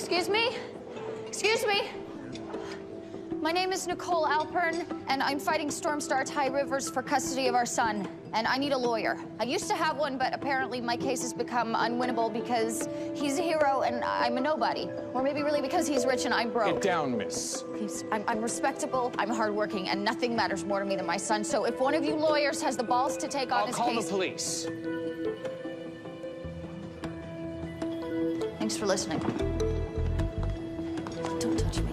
Excuse me? Excuse me? My name is Nicole Alpern, and I'm fighting Stormstar Thai Rivers for custody of our son, and I need a lawyer. I used to have one, but apparently my case has become unwinnable because he's a hero and I'm a nobody. Or maybe really because he's rich and I'm broke. Get down, miss. Please, I'm respectable, I'm hardworking, and nothing matters more to me than my son. So if one of you lawyers has the balls to take on his case... I'll call the police. Thanks for listening. Don't touch me.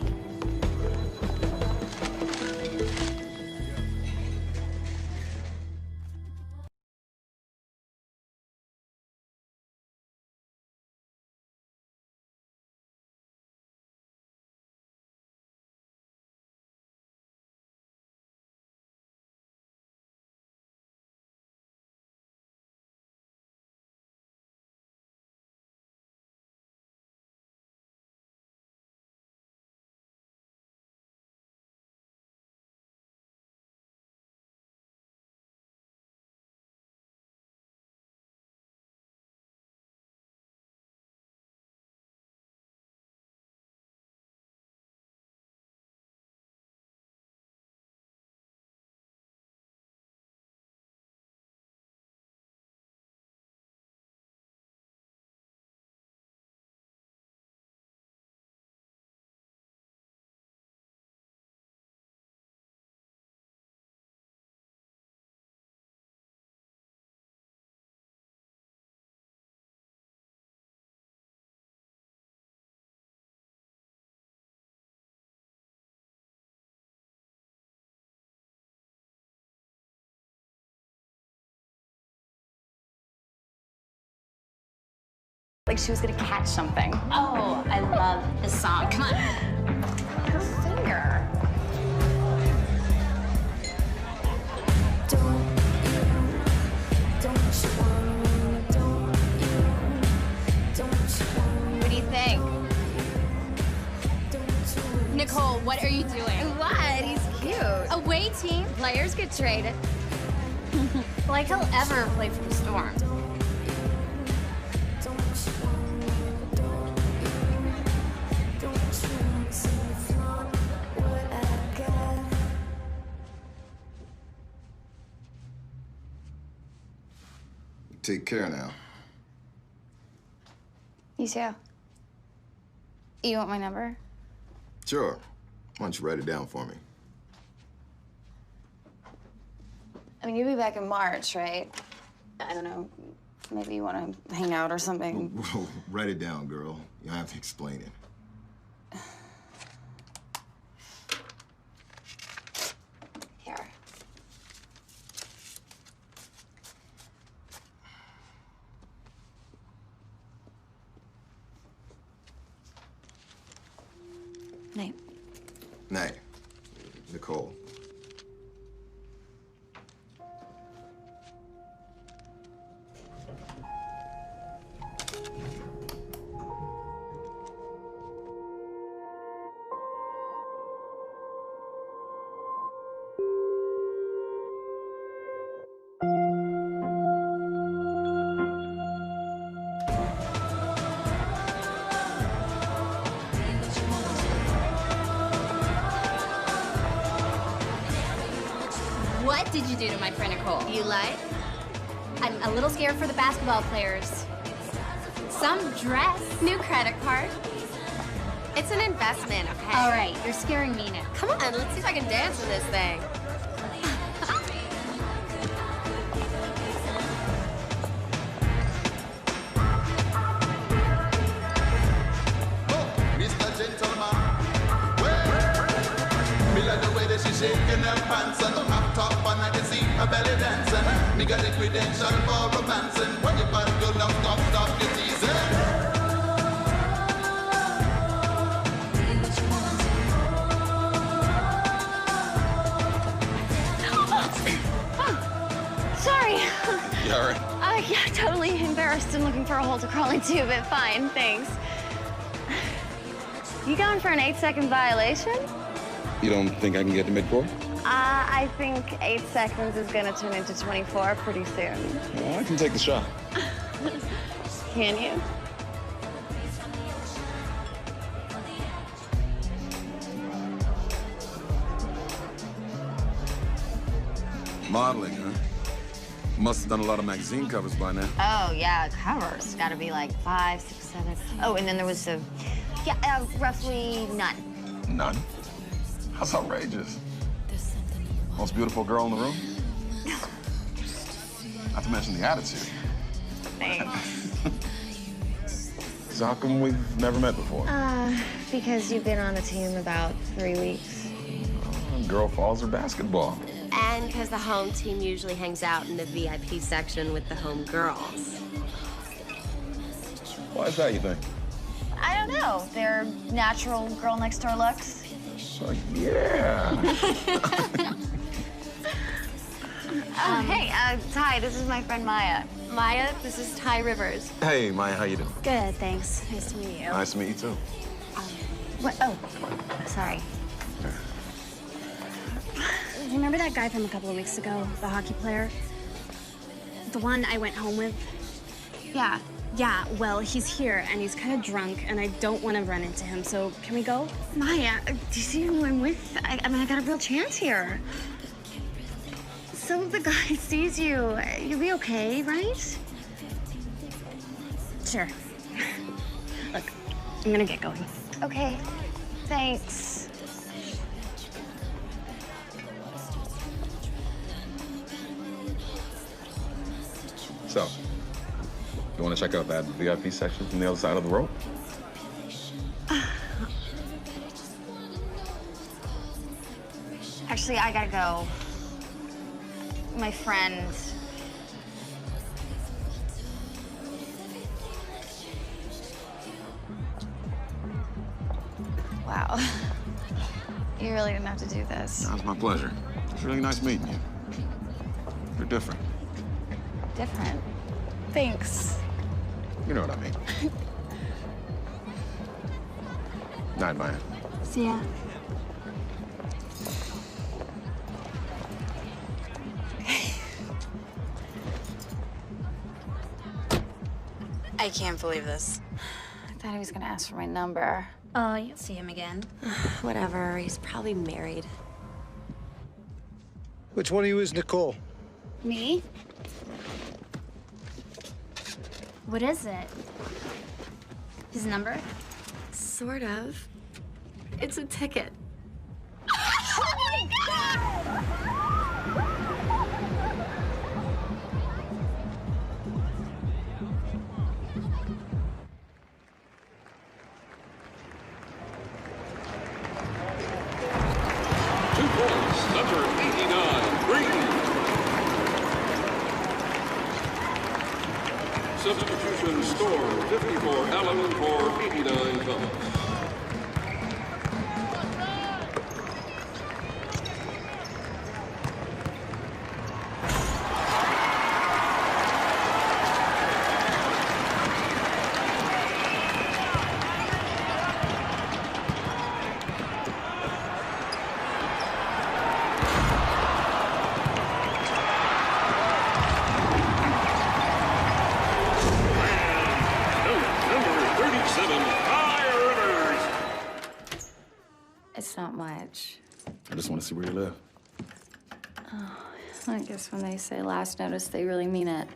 Like she was gonna catch something. Oh, I love this song. Come on. Her finger. What do you think? Nicole, what are you doing? What? He's cute. Away team. Players get traded. Like he'll ever play for the Storm. Take care now. You too. You want my number? Sure. Why don't you write it down for me? I mean, you'll be back in March, right? I don't know. Maybe you want to hang out or something. Well, write it down, girl. You don't have to explain it. Here. Night. Night. Nicole. What did you do to my friend Nicole? You lied? I'm a little scared for the basketball players. Some dress. New credit card. It's an investment, okay? All right, you're scaring me now. Come on, let's see if I can dance in this thing. Mr. Gentleman, me like the way that she shaking her pants and top top and I can see her belly dancing. Me got the credential for romancing. When you bad girl now stop your teasing. Sorry. You all right? Yeah, totally embarrassed and looking for a hole to crawl into, but fine, thanks. You going for an 8-second violation? You don't think I can get to midcourt? I think 8 seconds is gonna turn into 24 pretty soon. Well, I can take the shot. Can you? Modeling, huh? Must have done a lot of magazine covers by now. Oh, yeah, covers. Gotta be like 5, 6, 7. Oh, and then there was roughly none. None? That's outrageous. Most beautiful girl in the room? Not to mention the attitude. Thanks. So how come we've never met before? Because you've been on the team about 3 weeks. Girl falls or basketball. And because the home team usually hangs out in the VIP section with the home girls. Why is that, you think? I don't know. They're natural girl next door looks. So, yeah. Hey, Ty, this is my friend Maya. Maya, this is Ty Rivers. Hey, Maya, how you doing? Good, thanks. Nice to meet you. Nice to meet you, too. What? Oh, sorry. Do you remember that guy from a couple of weeks ago, the hockey player? The one I went home with? Yeah. Yeah, well, he's here, and he's kind of drunk, and I don't want to run into him, so can we go? Maya, do you see who I'm with? I mean, I got a real chance here. So if the guy sees you, you'll be okay, right? Sure. Look, I'm gonna get going. Okay, thanks. So, you want to check out that VIP section from the other side of the road? Actually, I gotta go. My friend. Wow. You really didn't have to do this. No, it's my pleasure. It's really nice meeting you. You're different. Different. Thanks. You know what I mean. Night, Maya. See ya. I can't believe this. I thought he was gonna ask for my number. Oh, you'll see him again. Whatever, he's probably married. Which one of you is Nicole? Me? What is it? His number? Sort of. It's a ticket. Number 89, Green. Substitution Storm, 54 Allen for 89 Thomas. It's not much. I just want to see where you live. I guess when they say last notice, they really mean it.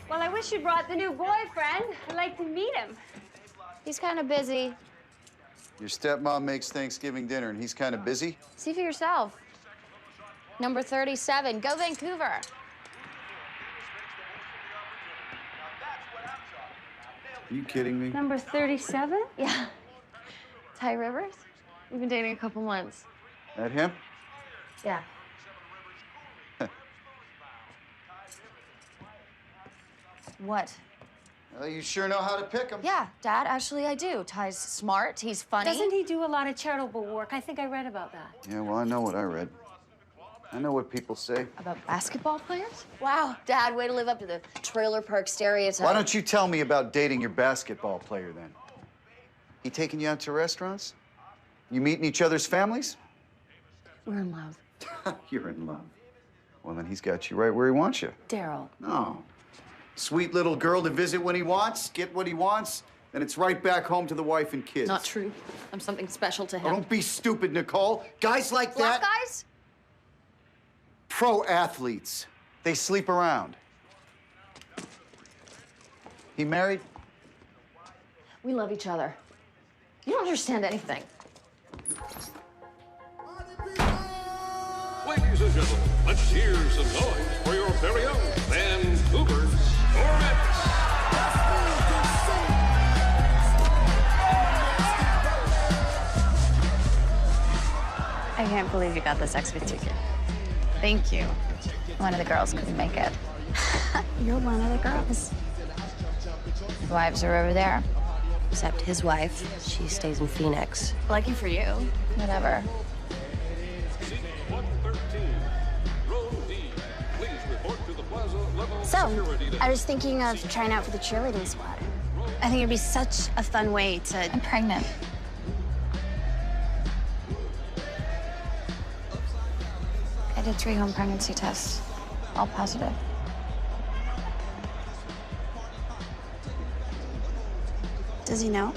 Well, I wish you brought the new boyfriend. I'd like to meet him. He's kind of busy. Your stepmom makes Thanksgiving dinner, and he's kind of busy? See for yourself. Number 37, go Vancouver. Are you kidding me? Number 37? Yeah. Ty Rivers? We've been dating a couple months. That him? Yeah. What? Well, you sure know how to pick him. Yeah, Dad, actually I do. Ty's smart, he's funny. Doesn't he do a lot of charitable work? I think I read about that. Yeah, well, I know what I read. I know what people say. About basketball players? Wow, Dad, way to live up to the trailer park stereotype. Why don't you tell me about dating your basketball player, then? He taking you out to restaurants? You meeting each other's families? We're in love. You're in love. Well, then he's got you right where he wants you. Daryl. No. Sweet little girl to visit when he wants, get what he wants, then it's right back home to the wife and kids. Not true. I'm something special to Oh, him. don't be stupid, Nicole. Guys like Black that, guys? pro athletes, they sleep around. He married? We love each other. You don't understand anything. Ladies and gentlemen, let's hear some noise for your very own Vancouver Stormettes. I can't believe you got this extra ticket. Thank you. One of the girls couldn't make it. You're one of the girls. The wives are over there. Except his wife, she stays in Phoenix. Lucky for you. Whatever. Seat 113, row D. Please report to the plaza level So, security desk. I was thinking of trying out for the cheerleading squad. I think it'd be such a fun way to... I'm pregnant. I did 3 home pregnancy tests, all positive. Does he know?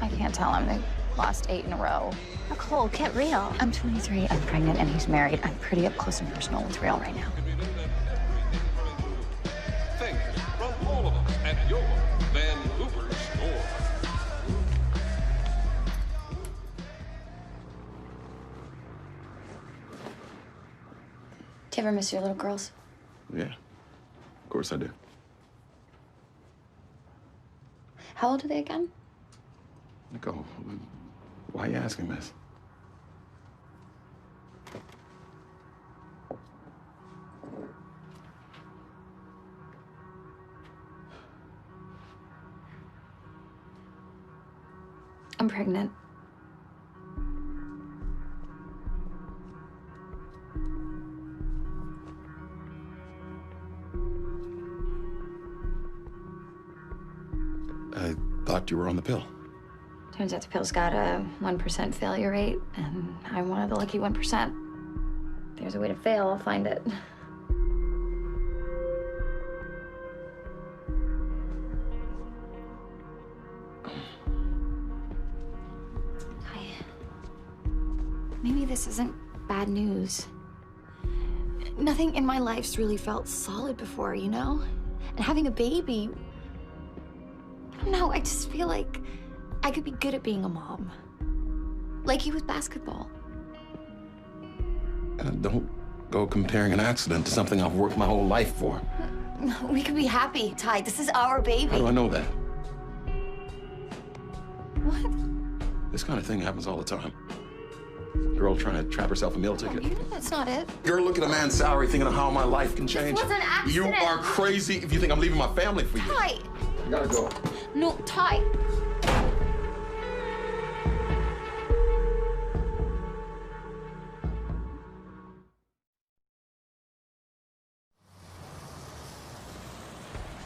I can't tell him. They lost 8 in a row. Nicole, get real. I'm 23, I'm pregnant, and he's married. I'm pretty up close and personal with Real right now. Thank you from all of us at your Vancouver store. Do you ever miss your little girls? Yeah, of course I do. How old are they again? Nicole, why are you asking this? I'm pregnant. I thought you were on the pill. Turns out the pill's got a 1% failure rate, and I'm one of the lucky 1%. If there's a way to fail, I'll find it. Maybe this isn't bad news. Nothing in my life's really felt solid before, you know? And having a baby, I don't know, I just feel like I could be good at being a mom. Like you with basketball. Don't go comparing an accident to something I've worked my whole life for. We could be happy, Ty. This is our baby. How do I know that? What? This kind of thing happens all the time. Girl trying to trap herself a meal ticket. You know that's not it. Girl looking at a man's salary thinking of how my life can change. was an accident. You are crazy if you think I'm leaving my family for you. Ty! You gotta go. No, Ty.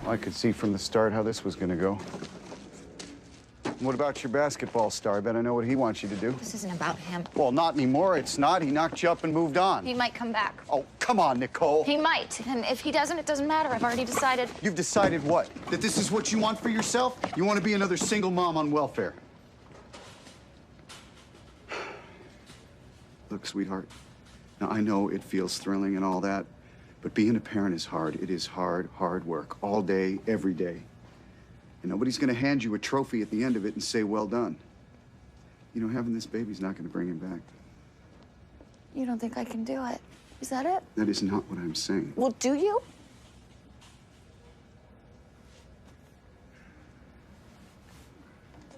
Well, I could see from the start how this was gonna go. What about your basketball star? I bet I know what he wants you to do. This isn't about him. Well, not anymore. It's not. He knocked you up and moved on. He might come back. Oh, come on, Nicole. He might. And if he doesn't, it doesn't matter. I've already decided. You've decided what? That this is what you want for yourself? You want to be another single mom on welfare? Look, sweetheart, now I know it feels thrilling and all that, But being a parent is hard. It is hard, hard work, all day, every day. And nobody's gonna hand you a trophy at the end of it and say, well done. You know, having this baby's not gonna bring him back. You don't think I can do it? Is that it? That is not what I'm saying. Well, do you?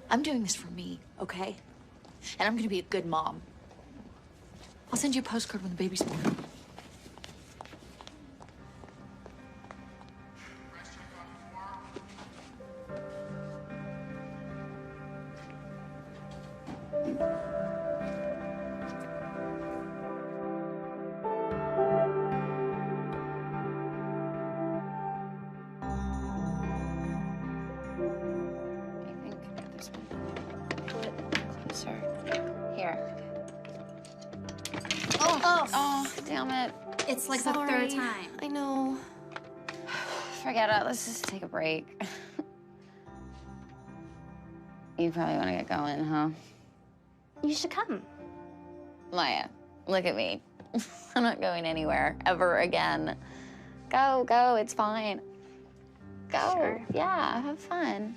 I'm doing this for me, okay? And I'm gonna be a good mom. I'll send you a postcard when the baby's born. Oh, damn it. It's like Sorry. the third time. I know. Forget it. Let's just take a break. You probably want to get going, huh? You should come. Maya, look at me. I'm not going anywhere ever again. Go, go. It's fine. Go. Sure. Yeah, have fun.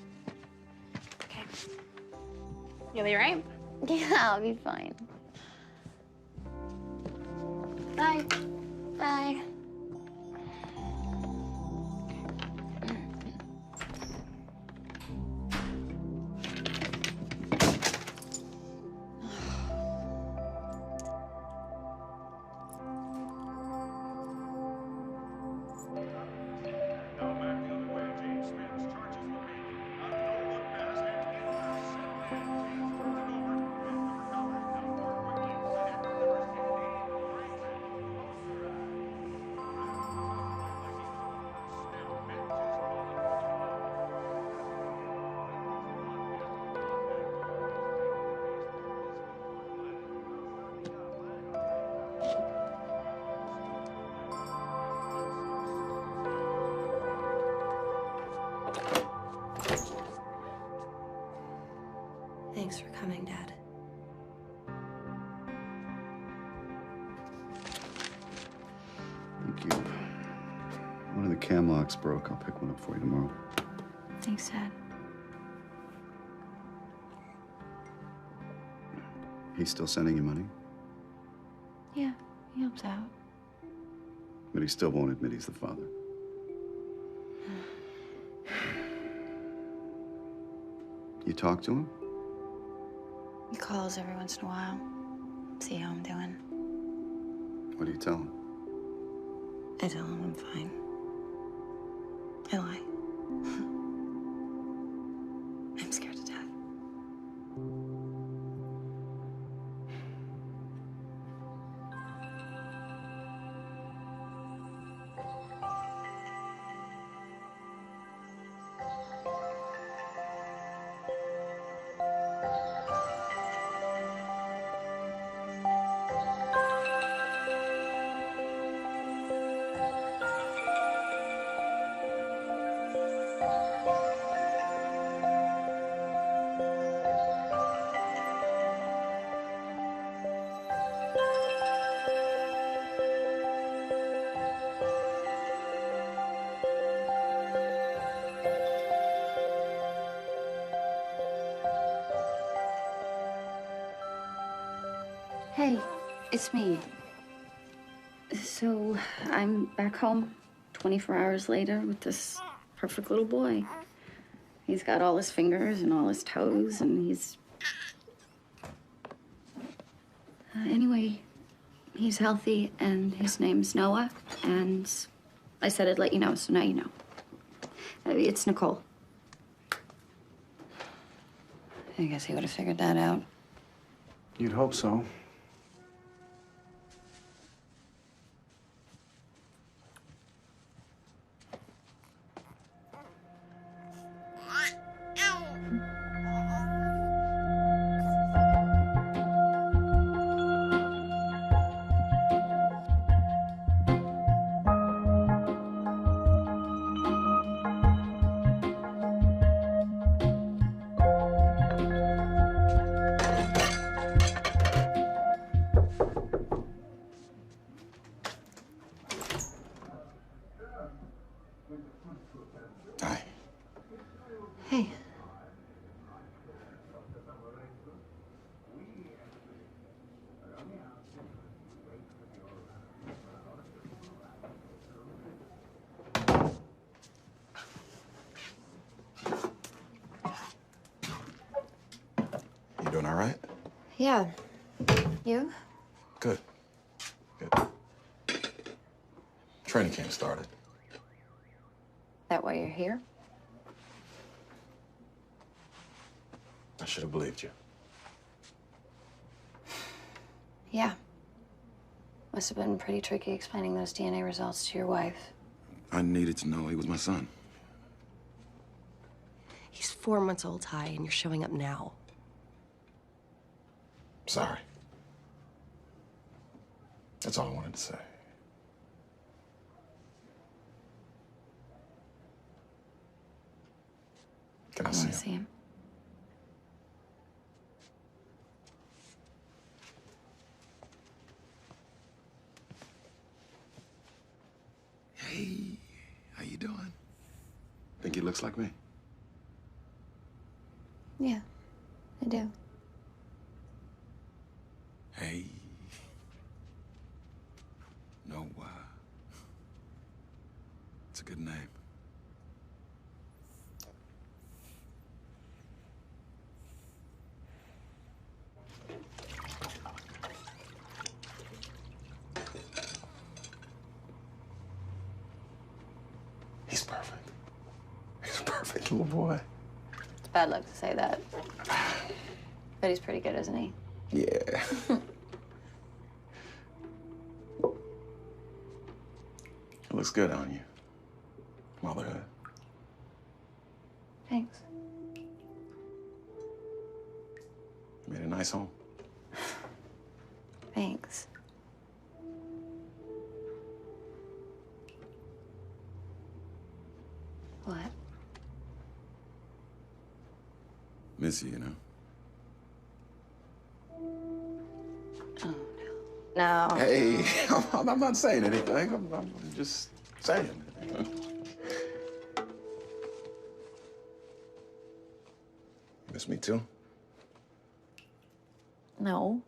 Okay. You'll be right. Yeah, I'll be fine. Bye. Bye. Thanks for coming, Dad. Thank you. One of the cam locks broke. I'll pick one up for you tomorrow. Thanks, Dad. He's still sending you money, Yeah, he helps out. but he still won't admit he's the father. You talk to him? He calls every once in a while. See how I'm doing. What do you tell him? I tell him I'm fine. I lie. I'm scared to death. Hey, it's me. So I'm back home 24 hours later with this perfect little boy. He's got all his fingers and all his toes, and he's... anyway, he's healthy, and his name's Noah, and I said I'd let you know, so now you know. It's Nicole. I guess he would have figured that out. You'd hope so. Yeah. You? Good. Good. Training camp started. That why you're here? I should have believed you. Yeah. Must have been pretty tricky explaining those DNA results to your wife. I needed to know he was my son. He's 4 months old, Ty, and you're showing up now. Sorry. That's all I wanted to say. Can I see him? Hey, how you doing? Think he looks like me? Yeah, I do. Hey. Noah. It's a good name. He's perfect. He's a perfect little boy. It's bad luck to say that. But he's pretty good, isn't he? Yeah. It looks good on you. Motherhood. Thanks. Made a nice home. Thanks. What? Miss you, you know? Oh, no. No. Hey, I'm not saying anything. I'm just saying. Miss me too? No.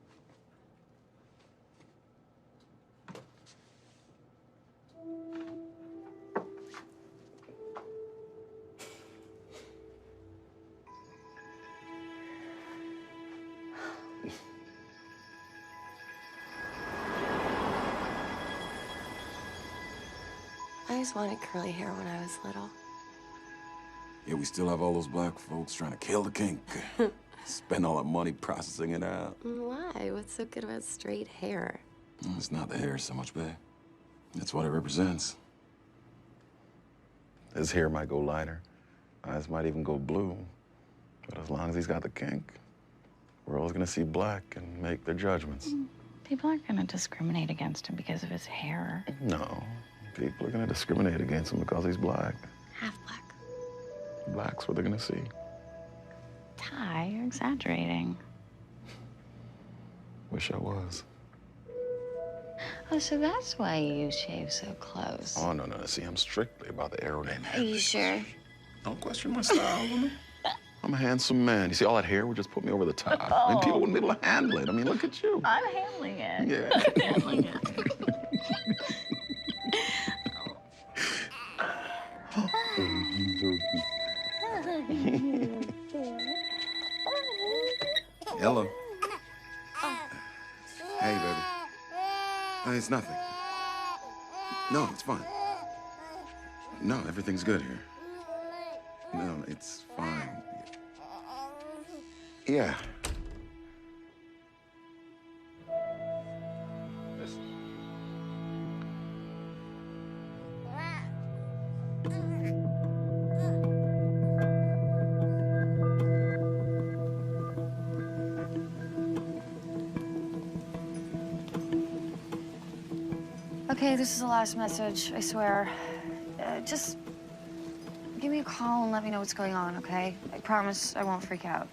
I always wanted curly hair when I was little. Yeah, we still have all those black folks trying to kill the kink. Spend all that money processing it out. Why? What's so good about straight hair? It's not the hair so much, babe. It's what it represents. His hair might go lighter. Eyes might even go blue. But as long as he's got the kink, we're always gonna see black and make their judgments. People aren't gonna discriminate against him because of his hair. No. People are gonna discriminate against him because he's black. Half black. Black's what they're gonna see. Ty, you're exaggerating. Wish I was. Oh, so that's why you shave so close. Oh, no. See, I'm strictly about the aerodynamics. Are you sure? Don't question my style, woman. I'm a handsome man. You see, all that hair would just put me over the top. I mean, people wouldn't be able to handle it. I mean, look at you. I'm handling it. Yeah. I'm handling it. Hello. Hey, baby. It's nothing. No, it's fine. No, everything's good here. No, it's fine. Yeah. Okay, this is the last message, I swear. Just give me a call and let me know what's going on, okay? I promise I won't freak out.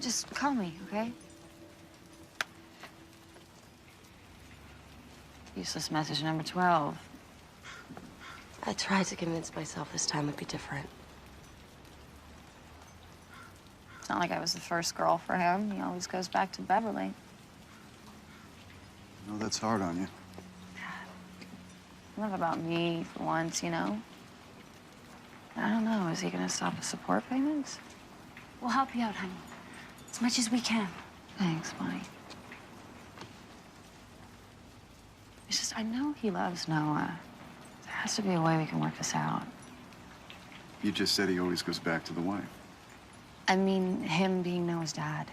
Just call me, okay? Useless message number 12. I tried to convince myself this time would be different. It's not like I was the first girl for him. He always goes back to Beverly. No, that's hard on you. Not about me for once, you know? I don't know. Is he gonna stop the support payments? We'll help you out, honey. As much as we can. Thanks, Bonnie. It's just, I know he loves Noah. There has to be a way we can work this out. You just said he always goes back to the wife. I mean, him being Noah's dad.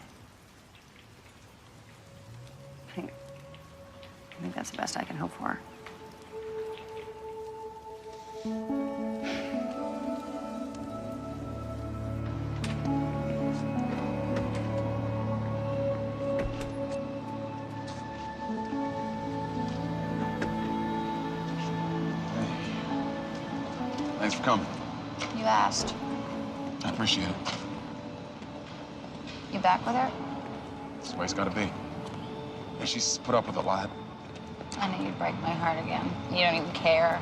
I think that's the best I can hope for. Thanks for coming. You asked. I appreciate it. You back with her? That's the way it's gotta be. And she's put up with a lot. I know you'd break my heart again. You don't even care.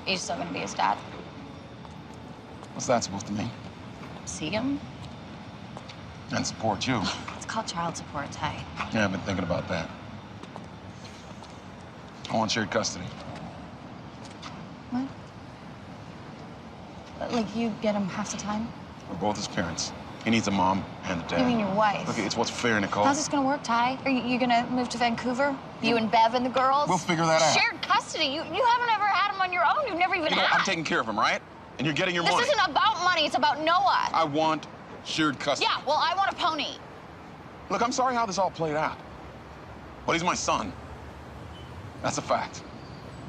Are you still gonna be his dad? What's that supposed to mean? See him? And support you. It's called child support, Ty. Yeah, I've been thinking about that. I want shared custody. What? Like you get him half the time? We're both his parents. He needs a mom and a dad. You mean your wife? Look, it's what's fair, Nicole. How's this gonna work, Ty? Are you gonna move to Vancouver? You and Bev and the girls? We'll figure that out. Shared custody? You haven't ever had him on your own. You've never even You know, asked. I'm taking care of him, right? And you're getting your money. This isn't about money. It's about Noah. I want shared custody. Yeah, well, I want a pony. Look, I'm sorry how this all played out. But he's my son. That's a fact.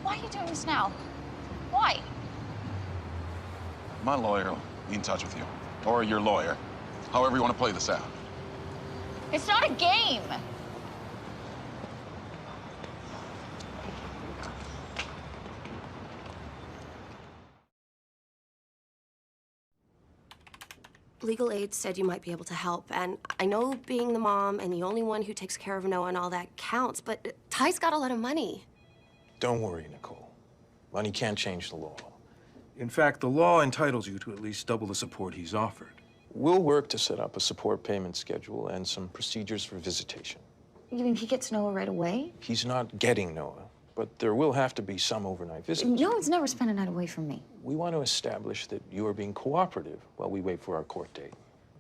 Why are you doing this now? Why? My lawyer will be in touch with you. Or your lawyer. However you want to play this out. It's not a game. Legal aid said you might be able to help, and I know being the mom and the only one who takes care of Noah and all that counts, but Ty's got a lot of money. Don't worry, Nicole. Money can't change the law. In fact, the law entitles you to at least double the support he's offered. We'll work to set up a support payment schedule and some procedures for visitation. You mean he gets Noah right away? He's not getting Noah, but there will have to be some overnight visits. Noah's never spent a night away from me. We want to establish that you are being cooperative while we wait for our court date.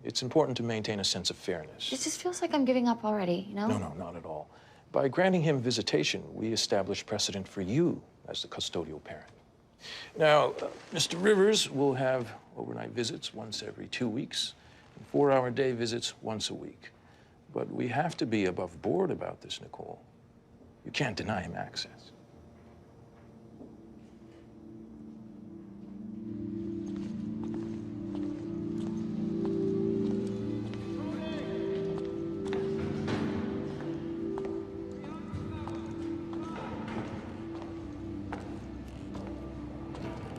It's important to maintain a sense of fairness. It just feels like I'm giving up already, you know? No, not at all. By granting him visitation, we establish precedent for you as the custodial parent. Now, Mr. Rivers will have overnight visits once every 2 weeks, and 4-hour day visits once a week. But we have to be above board about this, Nicole. You can't deny him access.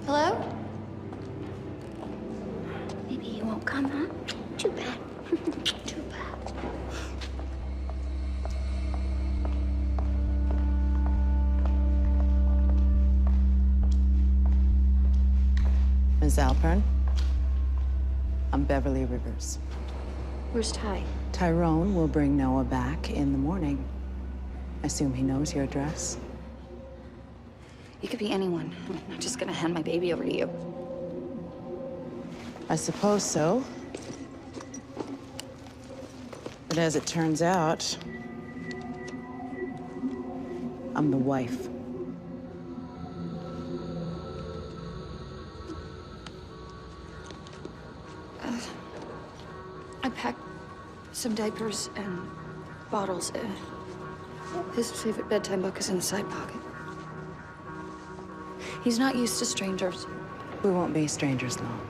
Hello? Maybe he won't come, huh? Too bad. Too bad. Ms. Alpern, I'm Beverly Rivers. Where's Ty? Tyrone will bring Noah back in the morning. I assume he knows your address. You could be anyone. I'm not just gonna hand my baby over to you. I suppose so. But as it turns out, I'm the wife. I packed some diapers and bottles. His favorite bedtime book is in the side pocket. He's not used to strangers. We won't be strangers long.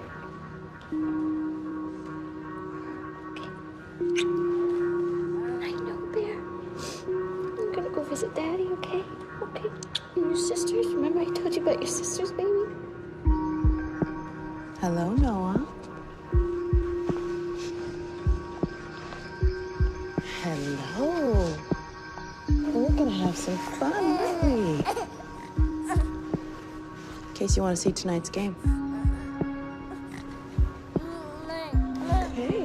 I know, Bear. I'm gonna go visit Daddy, okay? Okay. And your sisters. Remember I told you about your sisters, baby? Hello, Noah. Hello. We're gonna have some fun, aren't we? In case you want to see tonight's game. Okay.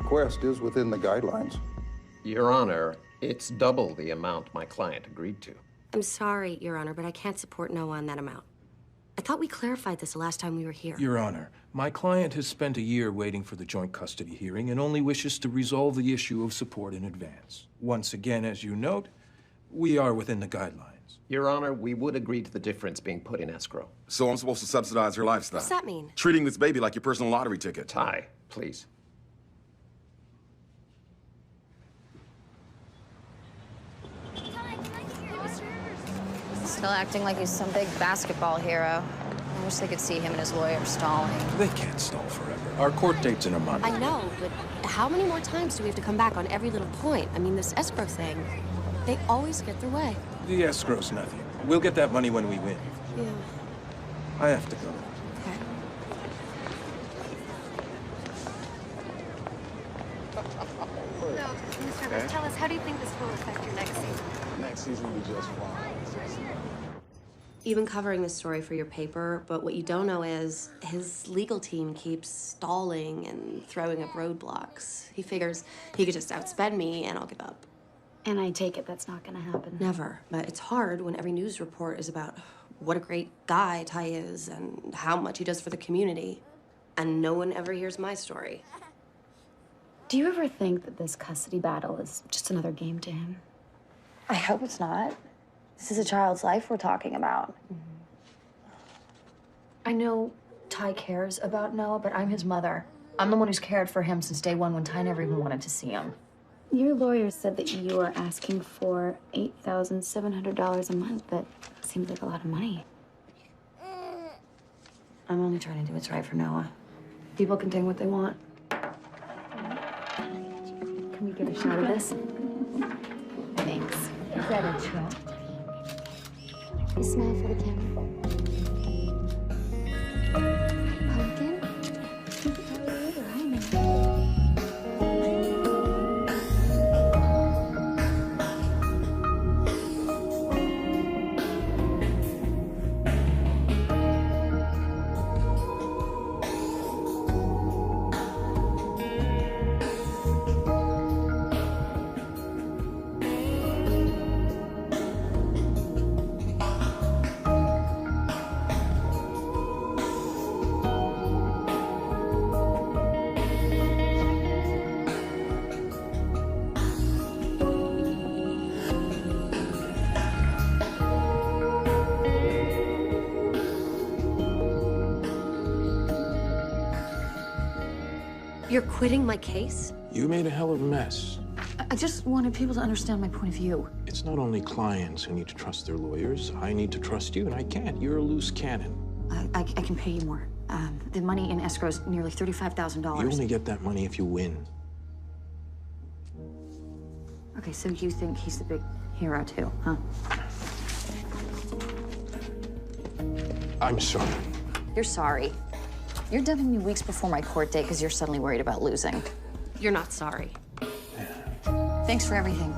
request is within the guidelines. Your Honor, it's double the amount my client agreed to. I'm sorry, Your Honor, but I can't support Noah on that amount. I thought we clarified this the last time we were here. Your Honor, my client has spent a year waiting for the joint custody hearing and only wishes to resolve the issue of support in advance. Once again, as you note, we are within the guidelines. Your Honor, we would agree to the difference being put in escrow. So I'm supposed to subsidize her lifestyle? What's that mean? Treating this baby like your personal lottery ticket. Ty, please. Still acting like he's some big basketball hero. I wish they could see him and his lawyer stalling. They can't stall forever. Our court date's in a month. I know, but how many more times do we have to come back on every little point? I mean, this escrow thing, they always get their way. The escrow's nothing. We'll get that money when we win. Yeah. I have to go. Okay. So, Mr. Rivers, tell us, how do you think this will affect your next season? Next season will be just fine. You've been covering this story for your paper, but what you don't know is his legal team keeps stalling and throwing up roadblocks. He figures he could just outspend me and I'll give up. And I take it that's not gonna happen. Never. But it's hard when every news report is about what a great guy Ty is and how much he does for the community. And no one ever hears my story. Do you ever think that this custody battle is just another game to him? I hope it's not. This is a child's life we're talking about. I know Ty cares about Noah, but I'm his mother. I'm the one who's cared for him since day one when Ty never even wanted to see him. Your lawyer said that you are asking for $8,700 a month. That seems like a lot of money. I'm only trying to do what's right for Noah. People can think what they want. Can we get a shot of this? Thanks. Is that a trap? You smile for the camera. Pumpkin? How are you? Hi, You're quitting my case? You made a hell of a mess. I just wanted people to understand my point of view. It's not only clients who need to trust their lawyers. I need to trust you, and I can't. You're a loose cannon. I can pay you more. The money in escrow is nearly $35,000. You only get that money if you win. Okay, so you think he's the big hero too, huh? I'm sorry. You're sorry. You're dumping me weeks before my court date because you're suddenly worried about losing. You're not sorry. Thanks for everything.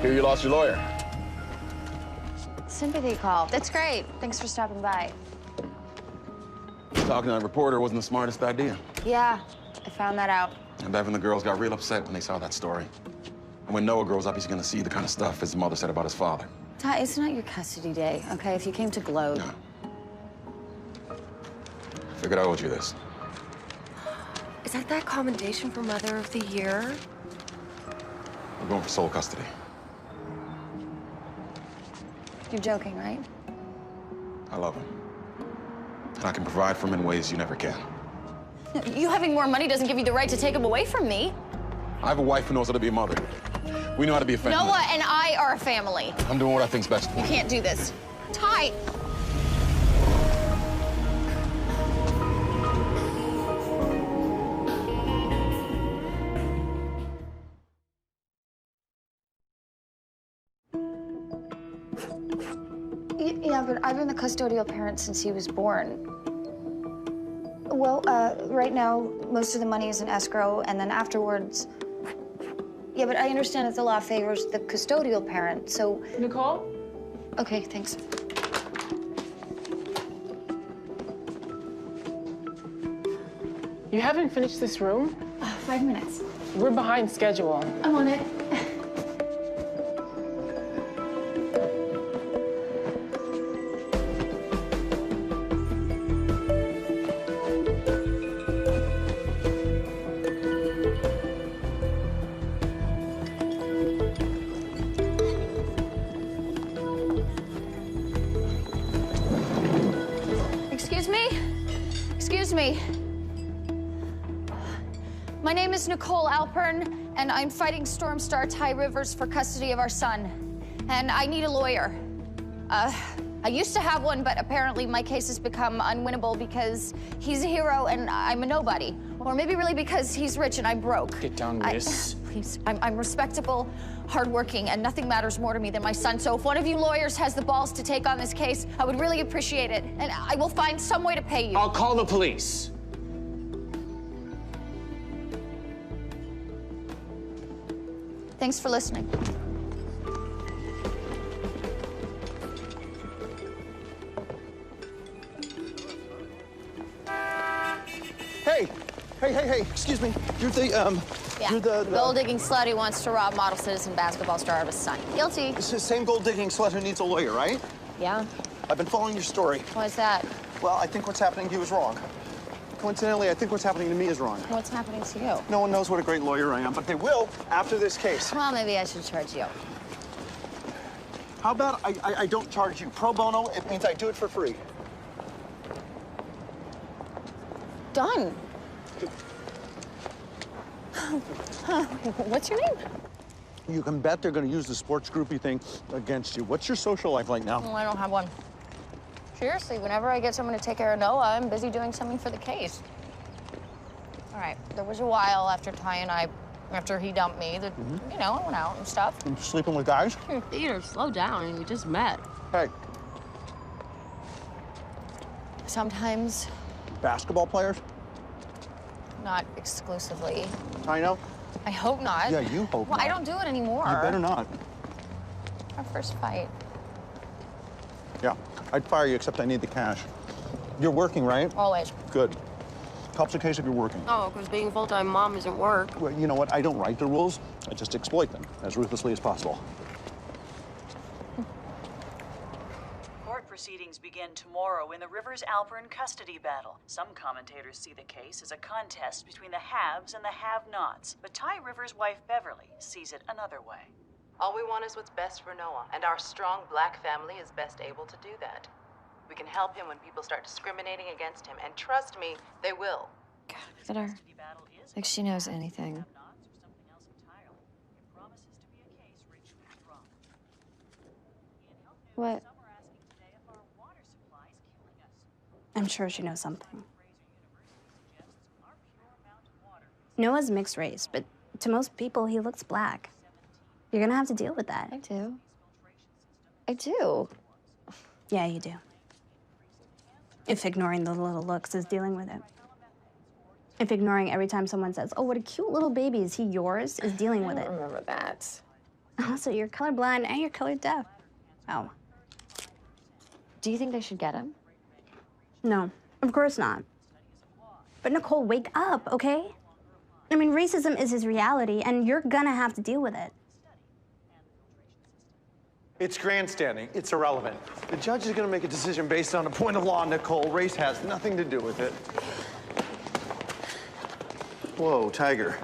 Hear you lost your lawyer. Sympathy call. That's great. Thanks for stopping by. Talking to a reporter wasn't the smartest idea. Yeah, I found that out. And Bev and the girls got real upset when they saw that story. And when Noah grows up, he's gonna see the kind of stuff his mother said about his father. Ty, it's not your custody day, okay? If you came to gloat. No. Figured I owed you this. Is that commendation for Mother of the Year? We're going for sole custody. You're joking, right? I love him. And I can provide for him in ways you never can. You having more money doesn't give you the right to take him away from me. I have a wife who knows how to be a mother. We know how to be a family. Noah and I are a family. I'm doing what I think's best. You can't do this. Ty! Yeah, but I've been the custodial parent since he was born. Well, right now, most of the money is in escrow, and then afterwards... Yeah, but I understand that the law favors the custodial parent, so... Nicole? Okay, thanks. You haven't finished this room? 5 minutes. We're behind schedule. I'm on it. Excuse me. My name is Nicole Alpern, and I'm fighting Stormstar Ty Rivers for custody of our son. And I need a lawyer. I used to have one, but apparently my case has become unwinnable because he's a hero and I'm a nobody. Or maybe really because he's rich and I'm broke. Get down, miss. Please, I'm respectable, hardworking, and nothing matters more to me than my son. So if one of you lawyers has the balls to take on this case, I would really appreciate it. And I will find some way to pay you. I'll call the police. Thanks for listening. Hey, excuse me. You're the, Yeah. You're the... Gold-digging slut who wants to rob model citizen basketball star of his son. Guilty. It's the same gold-digging slut who needs a lawyer, right? Yeah. I've been following your story. What's that? Well, I think what's happening to you is wrong. Coincidentally, I think what's happening to me is wrong. What's happening to you? No one knows what a great lawyer I am, but they will after this case. Well, maybe I should charge you. How about I don't charge you? Pro bono, it means I do it for free. Done. What's your name? You can bet they're going to use the sports groupie thing against you. What's your social life like now? Well, I don't have one. Seriously, whenever I get someone to take care of Noah, I'm busy doing something for the case. All right, there was a while after Ty and I, after he dumped me, that, you know, I went out and stuff. And sleeping with guys? Peter, slow down. I mean, we just met. Hey. Sometimes, Basketball players? not exclusively. I know. I hope not. Yeah, you hope Well, not. I don't do it anymore. You better not. Our first fight. Yeah, I'd fire you, except I need the cash. You're working, right? Always. Good. Helps the case if you're working. Oh, because being a full-time mom isn't work. Well, you know what? I don't write the rules. I just exploit them as ruthlessly as possible. Court proceedings begin tomorrow in the Rivers-Alpern custody battle. Some commentators see the case as a contest between the haves and the have-nots, but Ty Rivers' wife Beverly sees it another way. All we want is what's best for Noah, and our strong black family is best able to do that. We can help him when people start discriminating against him, and trust me, they will. God, look at her. Like she knows anything. What? I'm sure she knows something. Noah's mixed race, but to most people, he looks black. You're gonna have to deal with that. I do. I do. Yeah, you do. If ignoring the little looks is dealing with it. If ignoring every time someone says, oh, what a cute little baby, is he yours, is dealing with it. I don't remember that. Also, you're colorblind and you're color deaf. Oh. Do you think they should get him? No, of course not. But Nicole, wake up, okay? I mean, racism is his reality, and you're gonna have to deal with it. It's grandstanding. It's irrelevant. The judge is going to make a decision based on a point of law, Nicole. Race has nothing to do with it. Whoa, Tiger.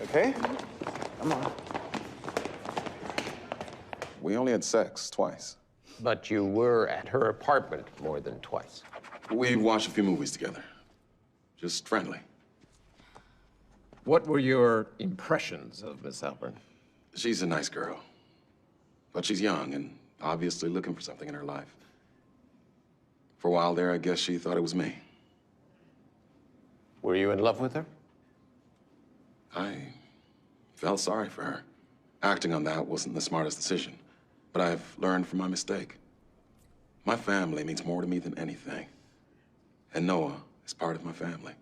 Okay? Come on. We only had sex twice. But you were at her apartment more than twice. We watched a few movies together. Just friendly. What were your impressions of Miss Alpern? She's a nice girl. But she's young and obviously looking for something in her life. For a while there, I guess she thought it was me. Were you in love with her? I felt sorry for her. Acting on that wasn't the smartest decision, but I've learned from my mistake. My family means more to me than anything, and Noah is part of my family.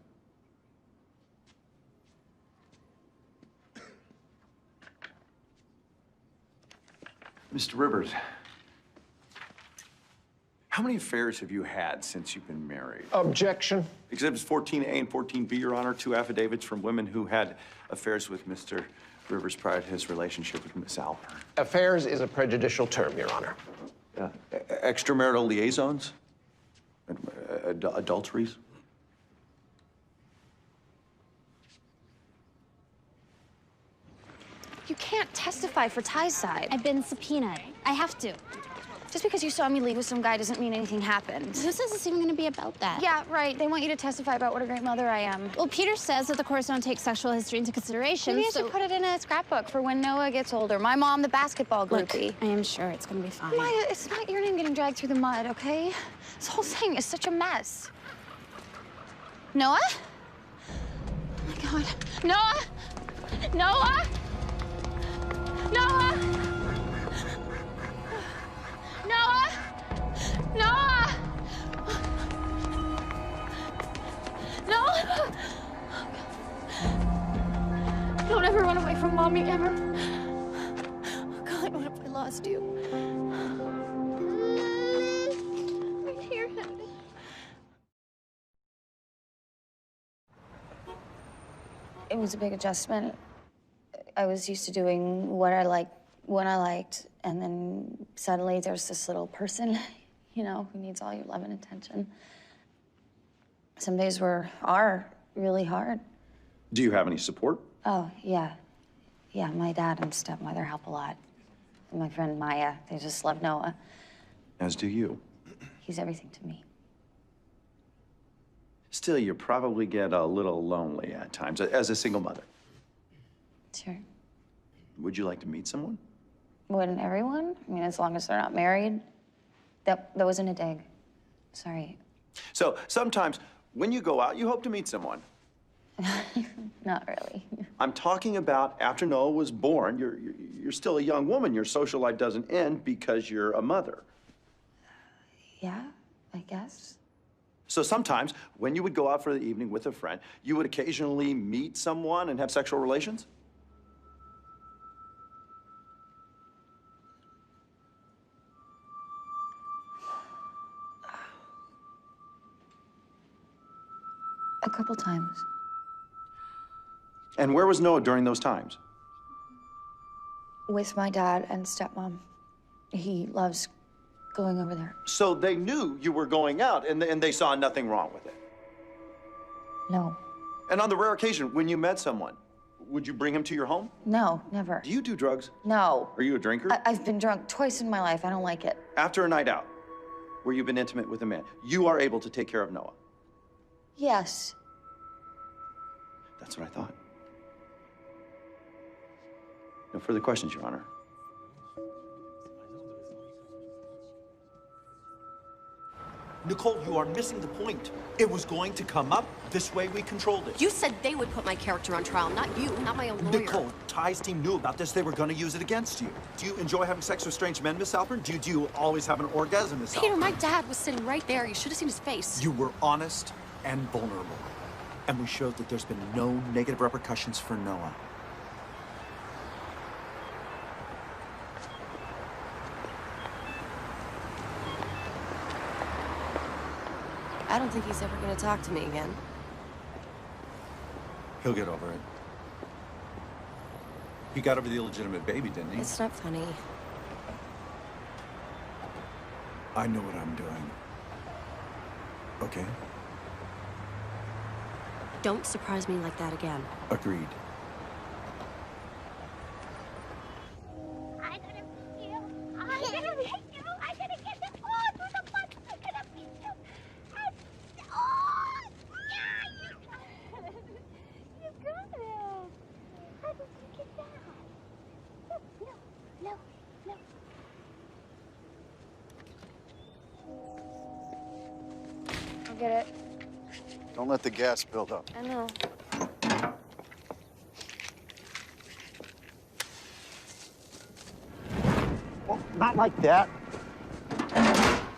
Mr. Rivers, how many affairs have you had since you've been married? Objection. Exhibits 14A and 14B, Your Honor, 2 affidavits from women who had affairs with Mr. Rivers prior to his relationship with Miss Alpern. Affairs is a prejudicial term, Your Honor. Extramarital liaisons? Adulteries? You can't testify for Ty's side. I've been subpoenaed. I have to. Just because you saw me leave with some guy doesn't mean anything happened. Who says it's even gonna be about that? Yeah, right. They want you to testify about what a great mother I am. Well, Peter says that the courts don't take sexual history into consideration. Maybe I should put it in a scrapbook for when Noah gets older. My mom, the basketball groupie. Look, I am sure it's gonna be fine. Maya, it's not your name getting dragged through the mud, okay? This whole thing is such a mess. Noah? Oh my God. Noah! Noah! Noah! Noah! Noah! Noah! Don't ever run away from Mommy, ever. Oh God, what if I lost you? Right here, honey. It was a big adjustment. I was used to doing what I liked when I liked, and then suddenly there's this little person, you know, who needs all your love and attention. Some days are really hard. Do you have any support? Oh, yeah. Yeah, my dad and stepmother help a lot. And my friend Maya, they just love Noah. As do you. He's everything to me. Still, you probably get a little lonely at times as a single mother. Sure. Would you like to meet someone? Wouldn't everyone? I mean, as long as they're not married. That wasn't a dig. Sorry. So sometimes when you go out, you hope to meet someone. Not really. I'm talking about after Noah was born. You're still a young woman. Your social life doesn't end because you're a mother. Yeah, I guess. So sometimes when you would go out for the evening with a friend, you would occasionally meet someone and have sexual relations? A couple times. And where was Noah during those times? With my dad and stepmom. He loves going over there. So they knew you were going out and they saw nothing wrong with it? No. And on the rare occasion when you met someone, would you bring him to your home? No, never. Do you do drugs? No. Are you a drinker? I've been drunk twice in my life. I don't like it. After a night out, where you've been intimate with a man, you are able to take care of Noah. Yes. That's what I thought. No further questions, Your Honor. Nicole, you are missing the point. It was going to come up. This way we controlled it. You said they would put my character on trial, not you, not my own lawyer. Nicole, Ty's team knew about this. They were going to use it against you. Do you enjoy having sex with strange men, Miss Alpern? Do you always have an orgasm, Miss Peter, Alpern? my dad was sitting right there. You should have seen his face. You were honest and vulnerable. And we showed that there's been no negative repercussions for Noah. I don't think he's ever gonna talk to me again. He'll get over it. He got over the illegitimate baby, didn't he? It's not funny. I know what I'm doing. Okay? Don't surprise me like that again. Agreed. get it. Don't let the gas build up. I know. Well, not like that.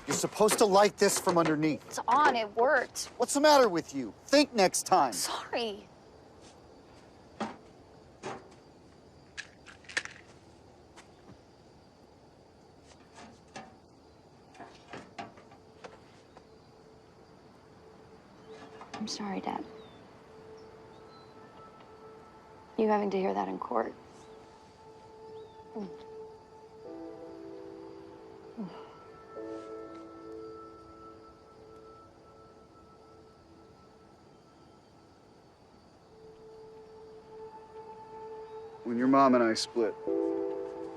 You're supposed to light this from underneath. It's on, it worked. What's the matter with you? Think next time. Sorry. I'm sorry, Dad. You having to hear that in court. When your mom and I split, you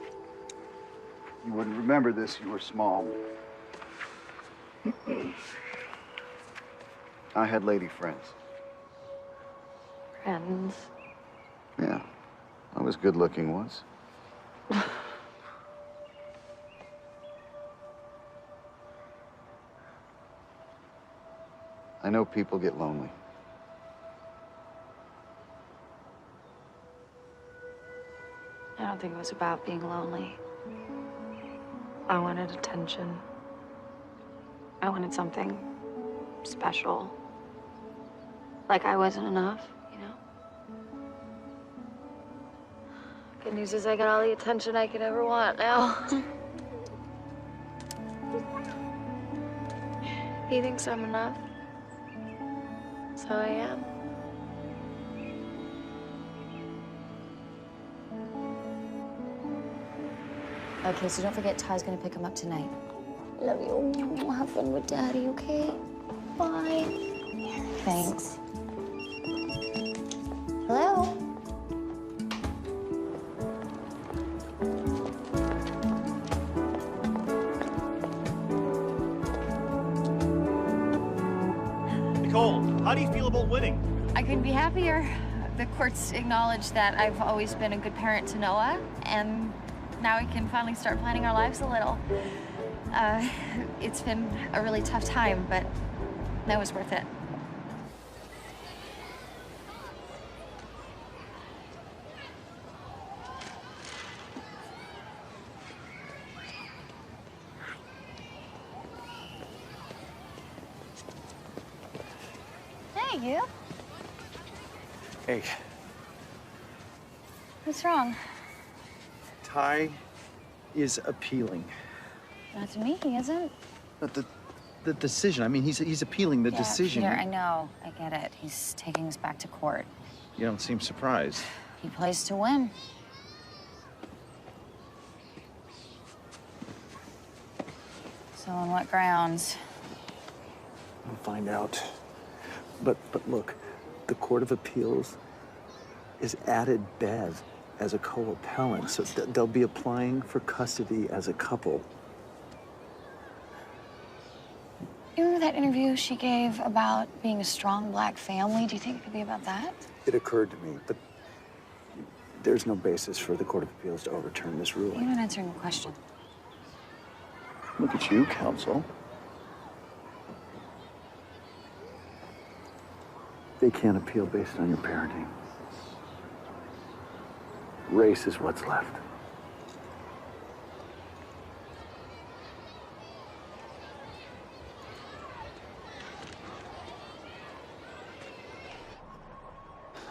wouldn't remember this, you were small. I had lady friends. Friends. Yeah, I was good looking once. I know people get lonely. I don't think it was about being lonely. I wanted attention. I wanted something special. Like I wasn't enough, you know? Good news is I got all the attention I could ever want now. He thinks I'm enough. So I am. Okay, so don't forget Ty's gonna pick him up tonight. Love you. Have fun with Daddy, okay? Bye. Thanks. Hello? Nicole, how do you feel about winning? I couldn't be happier. The courts acknowledged that I've always been a good parent to Noah, and now we can finally start planning our lives a little. It's been a really tough time, but that was worth it. Hey, you. Hey, What's wrong? Ty is appealing. Not to me, he isn't. But the decision, I mean, he's appealing the decision. Peter, I know. I get it. He's taking us back to court. You don't seem surprised. He plays to win. So on what grounds? We'll find out. But look, the Court of Appeals has added Bev as a co-appellant, so they'll be applying for custody as a couple. You remember that interview she gave about being a strong black family? Do you think it could be about that? It occurred to me, but there's no basis for the Court of Appeals to overturn this ruling. You're not answering the question. Look at you, counsel. They can't appeal based on your parenting. Race is what's left.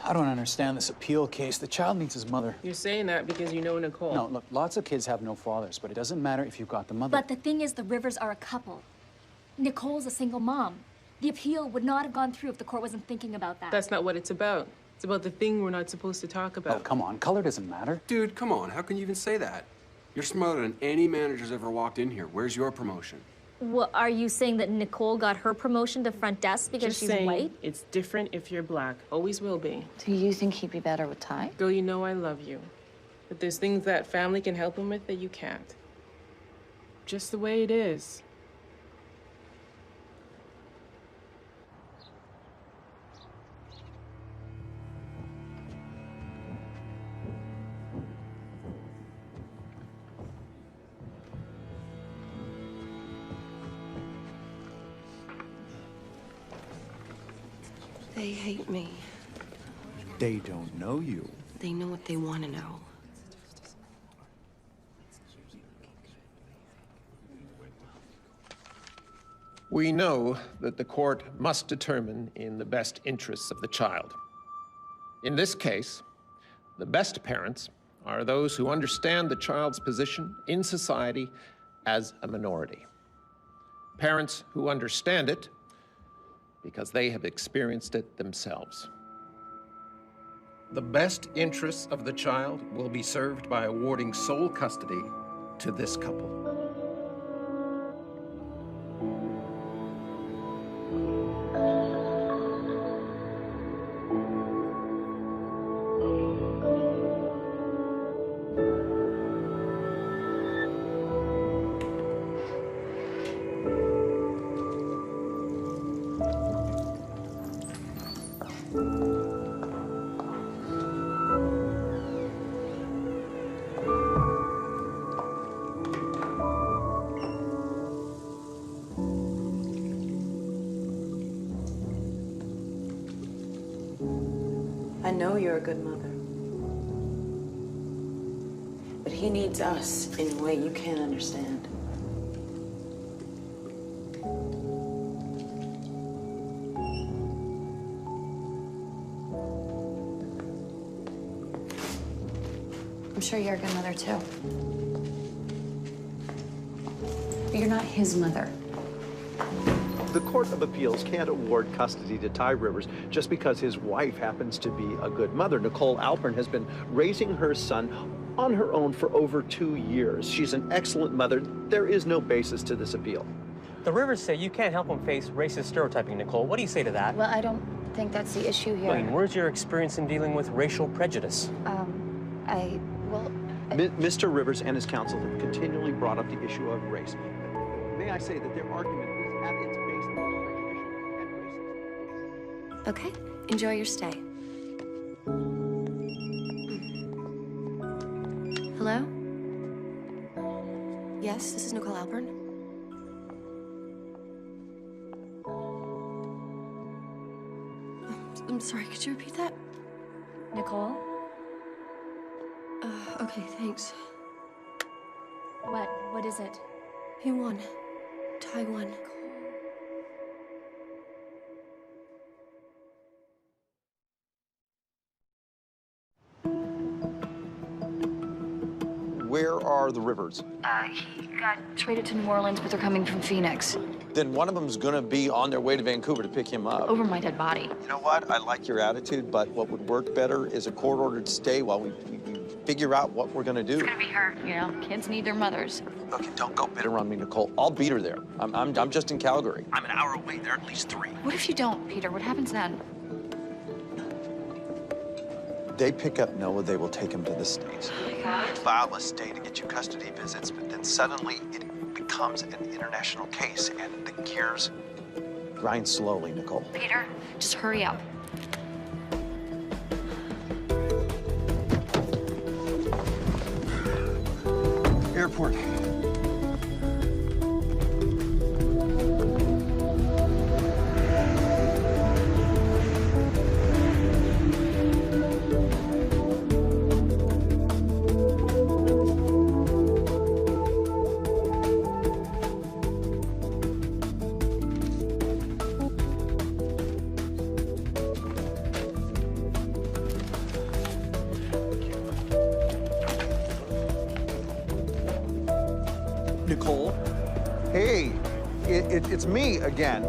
I don't understand this appeal case. The child needs his mother. You're saying that because you know Nicole. No, look, lots of kids have no fathers, but it doesn't matter if you've got the mother. But the thing is, the Rivers are a couple. Nicole's a single mom. The appeal would not have gone through if the court wasn't thinking about that. That's not what it's about. It's about the thing we're not supposed to talk about. Oh, come on. Color doesn't matter. Dude, come on. How can you even say that? You're smarter than any manager's ever walked in here. Where's your promotion? Well, are you saying that Nicole got her promotion to front desk because Just she's saying, white? it's different if you're black. Always will be. Do you think he'd be better with Ty? Girl, you know I love you. But there's things that family can help him with that you can't. Just the way it is. They hate me. They don't know you. They know what they want to know. We know that the court must determine in the best interests of the child. In this case, the best parents are those who understand the child's position in society as a minority. Parents who understand it because they have experienced it themselves. The best interests of the child will be served by awarding sole custody to this couple. I know you're a good mother. But he needs us in a way you can't understand. I'm sure you're a good mother, too. But you're not his mother. The Court of Appeals can't award custody to Ty Rivers just because his wife happens to be a good mother. Nicole Alpern has been raising her son on her own for over 2 years. She's an excellent mother. There is no basis to this appeal. The Rivers say you can't help them face racist stereotyping, Nicole. What do you say to that? Well, I don't think that's the issue here. I mean, where's your experience in dealing with racial prejudice? Mr. Rivers and his counsel have continually brought up the issue of race. May I say that their argument is at its base prejudicial and racist. Okay, enjoy your stay. Hello? Yes, this is Nicole Alpern. I'm sorry, could you repeat that? Nicole? Okay, thanks. What? What is it? He won. Ty won. Where are the Rivers? He got traded to New Orleans, but they're coming from Phoenix. Then one of them's gonna be on their way to Vancouver to pick him up. Over my dead body. You know what? I like your attitude, but what would work better is a court-ordered stay while we figure out what we're gonna do. It's gonna be her. You know, kids need their mothers. Okay, don't go bitter on me, Nicole. I'll beat her there. I'm just in Calgary. I'm an hour away. There are at least 3. What if you don't, Peter? What happens then? They pick up Noah, they will take him to the States. File a stay to get you custody visits, but then suddenly it becomes an international case, and the gears grind slowly, Nicole. Peter, just hurry up. Airport. Nicole? Hey, it's me again.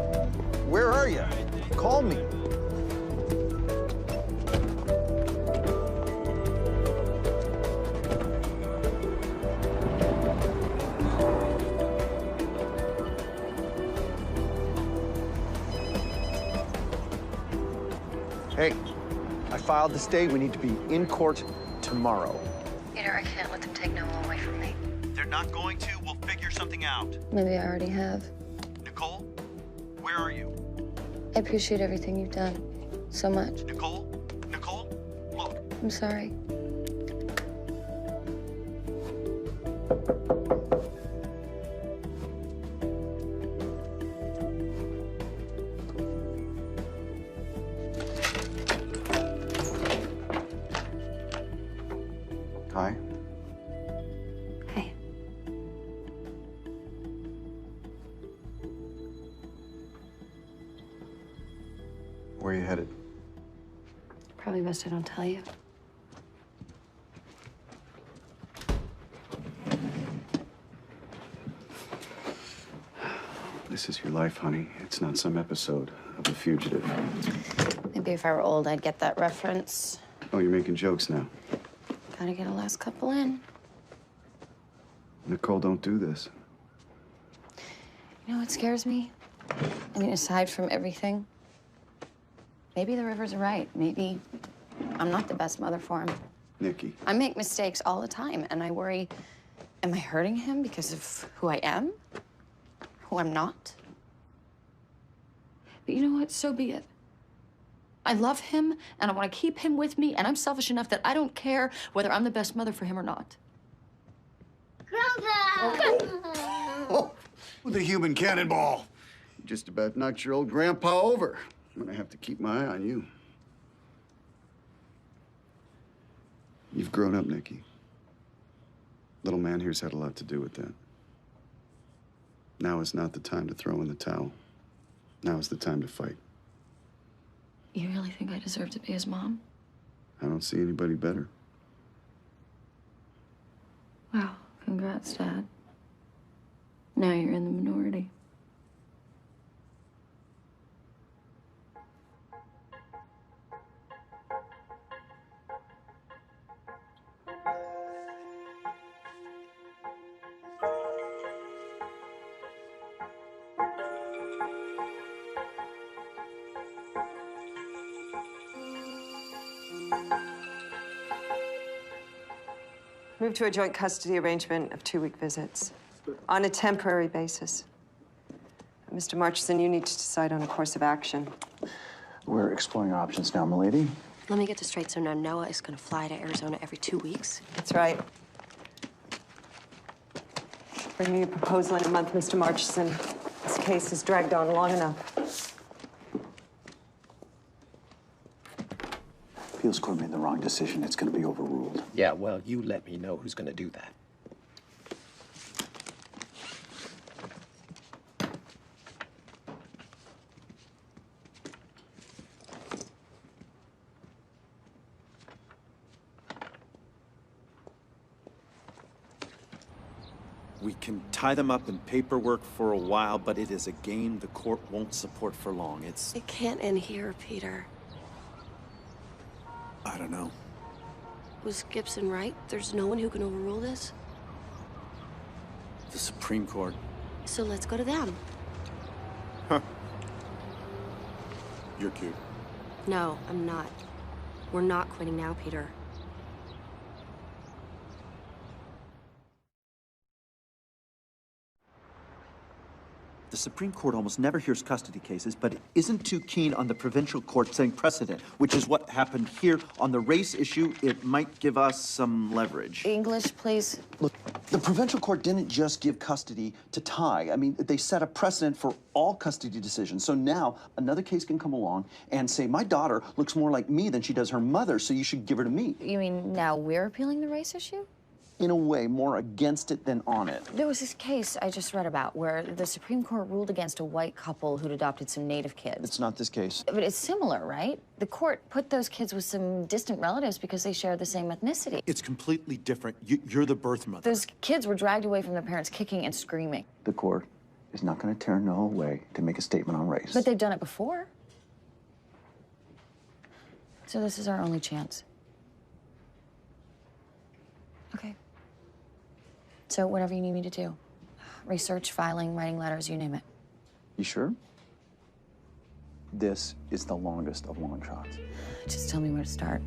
Where are you? Call me. Hey, I filed the stay. We need to be in court tomorrow. Peter, I can't let them take Noah away from me. They're not going to. We'll figure something out. Maybe I already have. Nicole, where are you? I appreciate everything you've done so much. Nicole, look. I'm sorry. Where are you headed? Probably best I don't tell you. This is your life, honey. It's not some episode of The Fugitive. Maybe if I were old, I'd get that reference. Oh, you're making jokes now. Gotta get a last couple in. Nicole, don't do this. You know what scares me? I mean, aside from everything, maybe the Rivers are right. Maybe I'm not the best mother for him. Nikki. I make mistakes all the time, and I worry, am I hurting him because of who I am? Who I'm not? But you know what? So be it. I love him, and I want to keep him with me, and I'm selfish enough that I don't care whether I'm the best mother for him or not. Oh, with a human cannonball. You just about knocked your old grandpa over. I'm gonna have to keep my eye on you. You've grown up, Nikki. Little man here's had a lot to do with that. Now is not the time to throw in the towel. Now is the time to fight. You really think I deserve to be his mom? I don't see anybody better. Wow, congrats, Dad. Now you're in the minority. Move to a joint custody arrangement of 2-week visits on a temporary basis. Mr. Marchison, you need to decide on a course of action. We're exploring options now, milady. Let me get this straight. So now Noah is going to fly to Arizona every 2 weeks? That's right. Bring me a proposal in a month, Mr. Marchison. This case has dragged on long enough. Appeals court made the wrong decision. It's going to be overruled. Yeah, well, you let me know who's going to do that. We can tie them up in paperwork for a while, but it is a game the court won't support for long. It can't end here, Peter. I don't know. Was Gibson right? There's no one who can overrule this? The Supreme Court. So let's go to them. Huh. You're cute. No, I'm not. We're not quitting now, Peter. The Supreme Court almost never hears custody cases, but it isn't too keen on the provincial court setting precedent, which is what happened here. On the race issue, it might give us some leverage. English, please. Look, the provincial court didn't just give custody to Ty. I mean, they set a precedent for all custody decisions. So now another case can come along and say, my daughter looks more like me than she does her mother, so you should give her to me. You mean now we're appealing the race issue? In a way, more against it than on it. There was this case I just read about where the Supreme Court ruled against a white couple who'd adopted some native kids. It's not this case. But it's similar, right? The court put those kids with some distant relatives because they share the same ethnicity. It's completely different. You're the birth mother. Those kids were dragged away from their parents kicking and screaming. The court is not going to tear Noah away to make a statement on race. But they've done it before. So this is our only chance. Okay. So whatever you need me to do. Research, filing, writing letters, you name it. You sure? This is the longest of long shots. Just tell me where to start.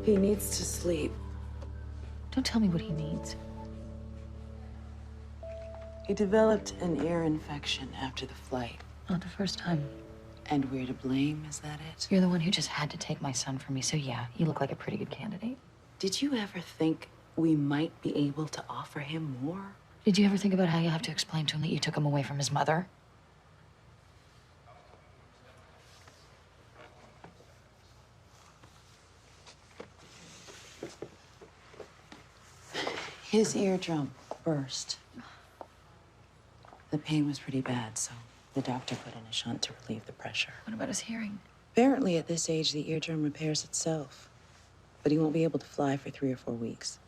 He needs to sleep. Don't tell me what he needs. He developed an ear infection after the flight. Not the first time. And we're to blame, is that it? You're the one who just had to take my son from me, so yeah, you look like a pretty good candidate. Did you ever think we might be able to offer him more? Did you ever think about how you have to explain to him that you took him away from his mother? His eardrum burst. The pain was pretty bad, so the doctor put in a shunt to relieve the pressure. What about his hearing? Apparently, at this age, the eardrum repairs itself. But he won't be able to fly for 3 or 4 weeks.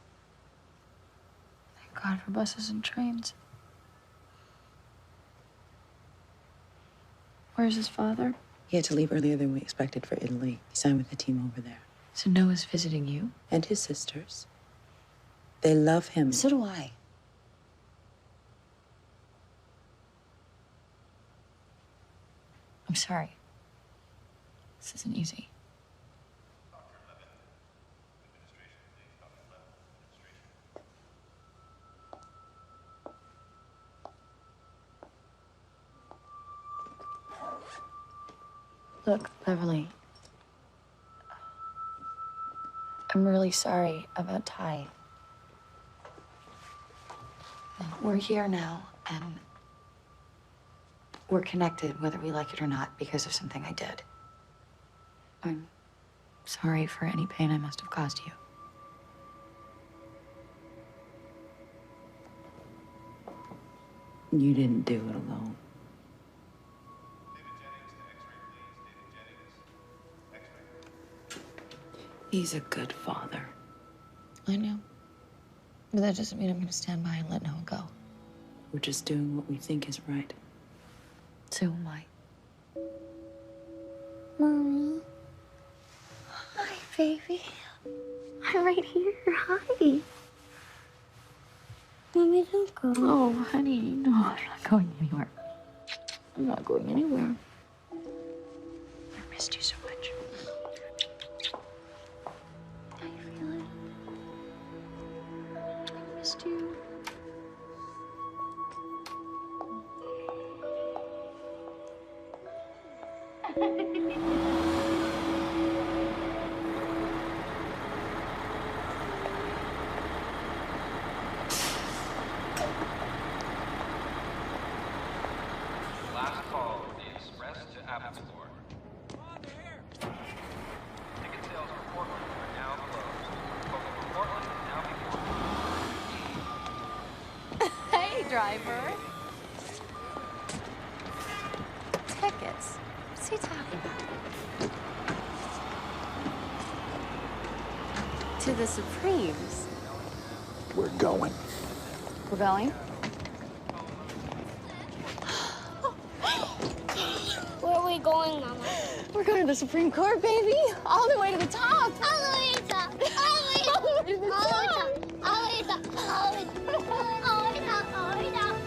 Thank God for buses and trains. Where's his father? He had to leave earlier than we expected for Italy. He signed with the team over there. So Noah's visiting you? And his sisters. They love him. So do I. I'm sorry. This isn't easy. Look, Beverly. I'm really sorry about Ty. We're here now, and we're connected, whether we like it or not, because of something I did. I'm sorry for any pain I must have caused you. You didn't do it alone. He's a good father. I know. But that doesn't mean I'm going to stand by and let Noah go. We're just doing what we think is right. So am I. Mommy. Hi, baby. I'm right here. Hi. Mommy, don't go. Oh, honey, no, I'm not going anywhere. I'm not going anywhere. I missed you so much. How you feeling? I missed you. Last call, the Express to Appledore. Ticket sales for Portland are now closed. Booking for Portland is now beginning. Hey, driver. Tickets. What's he talking about? To the Supremes. We're going. We're going? Where are we going, Mama? We're going to the Supreme Court, baby. All the way to the top. All the way to the top. All the way to the top. All the way to the top. All the way to the top. All the way to the top. All the way to the top.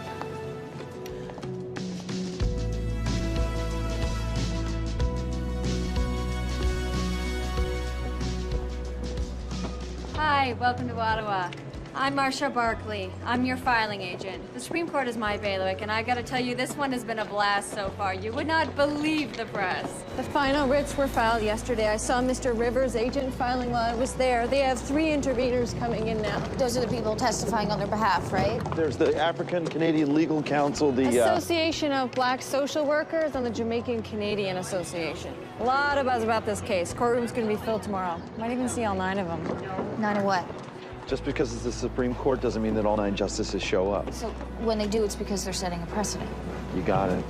Hi, welcome to Ottawa. I'm Marsha Barkley. I'm your filing agent. The Supreme Court is my bailiwick, and I gotta tell you, this one has been a blast so far. You would not believe the press. The final writs were filed yesterday. I saw Mr. Rivers' agent filing while I was there. They have 3 interveners coming in now. Those are the people testifying on their behalf, right? There's the African Canadian Legal Council, the Association of Black Social Workers, and the Jamaican Canadian Association. A lot of buzz about this case. Courtroom's gonna be filled tomorrow. Might even see all 9 of them. 9 of what? Just because it's the Supreme Court doesn't mean that all 9 justices show up. So when they do, it's because they're setting a precedent. You got it.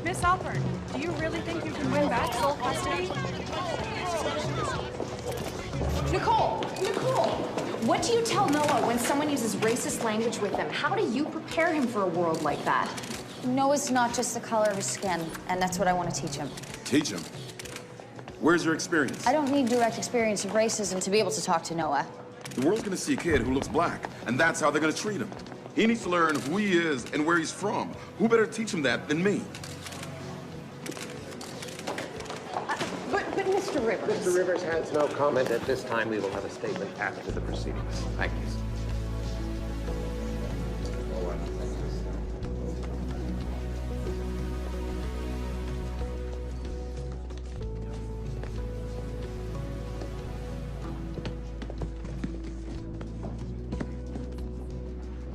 Miss Alpern, do you really think you can win back sole custody? Nicole! What do you tell Noah when someone uses racist language with him? How do you prepare him for a world like that? Noah's not just the color of his skin, and that's what I want to teach him. Teach him. Where's your experience? I don't need direct experience of racism to be able to talk to Noah. The world's gonna see a kid who looks black, and that's how they're gonna treat him. He needs to learn who he is and where he's from. Who better teach him that than me? But Mr. Rivers... Mr. Rivers has no comment at this time. We will have a statement after the proceedings. Thank you.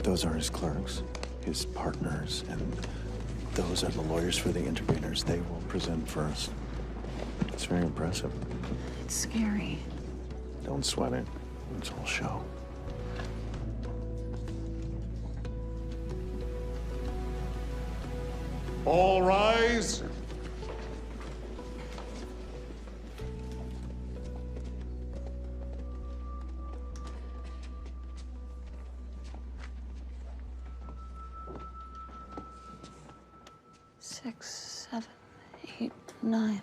Those are his clerks, his partners, and those are the lawyers for the interveners. They will present first. It's very impressive. It's scary. Don't sweat it. It's all show. All rise. Six, 7, 8, 9.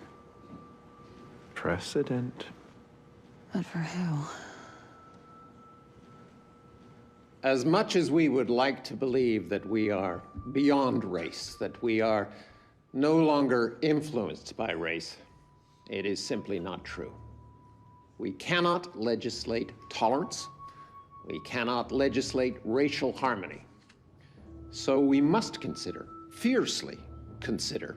Precedent. But for who? As much as we would like to believe that we are beyond race, that we are no longer influenced by race, it is simply not true. We cannot legislate tolerance. We cannot legislate racial harmony. So we must consider, fiercely consider,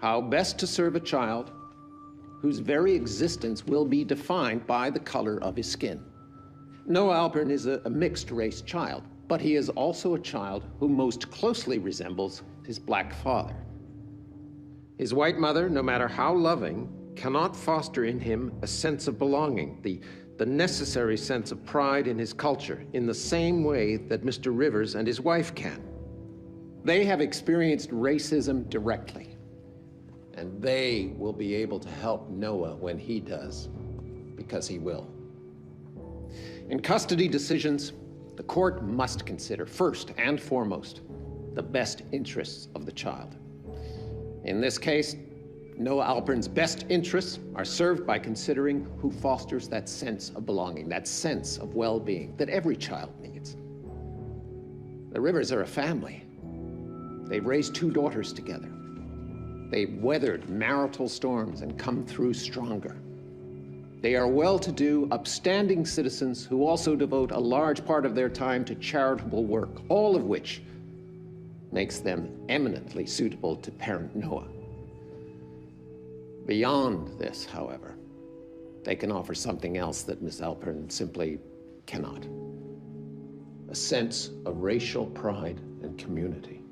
how best to serve a child whose very existence will be defined by the color of his skin. Noah Alpern is a mixed-race child, but he is also a child who most closely resembles his black father. His white mother, no matter how loving, cannot foster in him a sense of belonging, the necessary sense of pride in his culture, in the same way that Mr. Rivers and his wife can. They have experienced racism directly, and they will be able to help Noah when he does, because he will. In custody decisions, the court must consider first and foremost the best interests of the child. In this case, Noah Alpern's best interests are served by considering who fosters that sense of belonging, that sense of well-being that every child needs. The Rivers are a family. They've raised 2 daughters together. They've weathered marital storms and come through stronger. They are well-to-do, upstanding citizens who also devote a large part of their time to charitable work, all of which makes them eminently suitable to parent Noah. Beyond this, however, they can offer something else that Miss Alpern simply cannot. A sense of racial pride and community.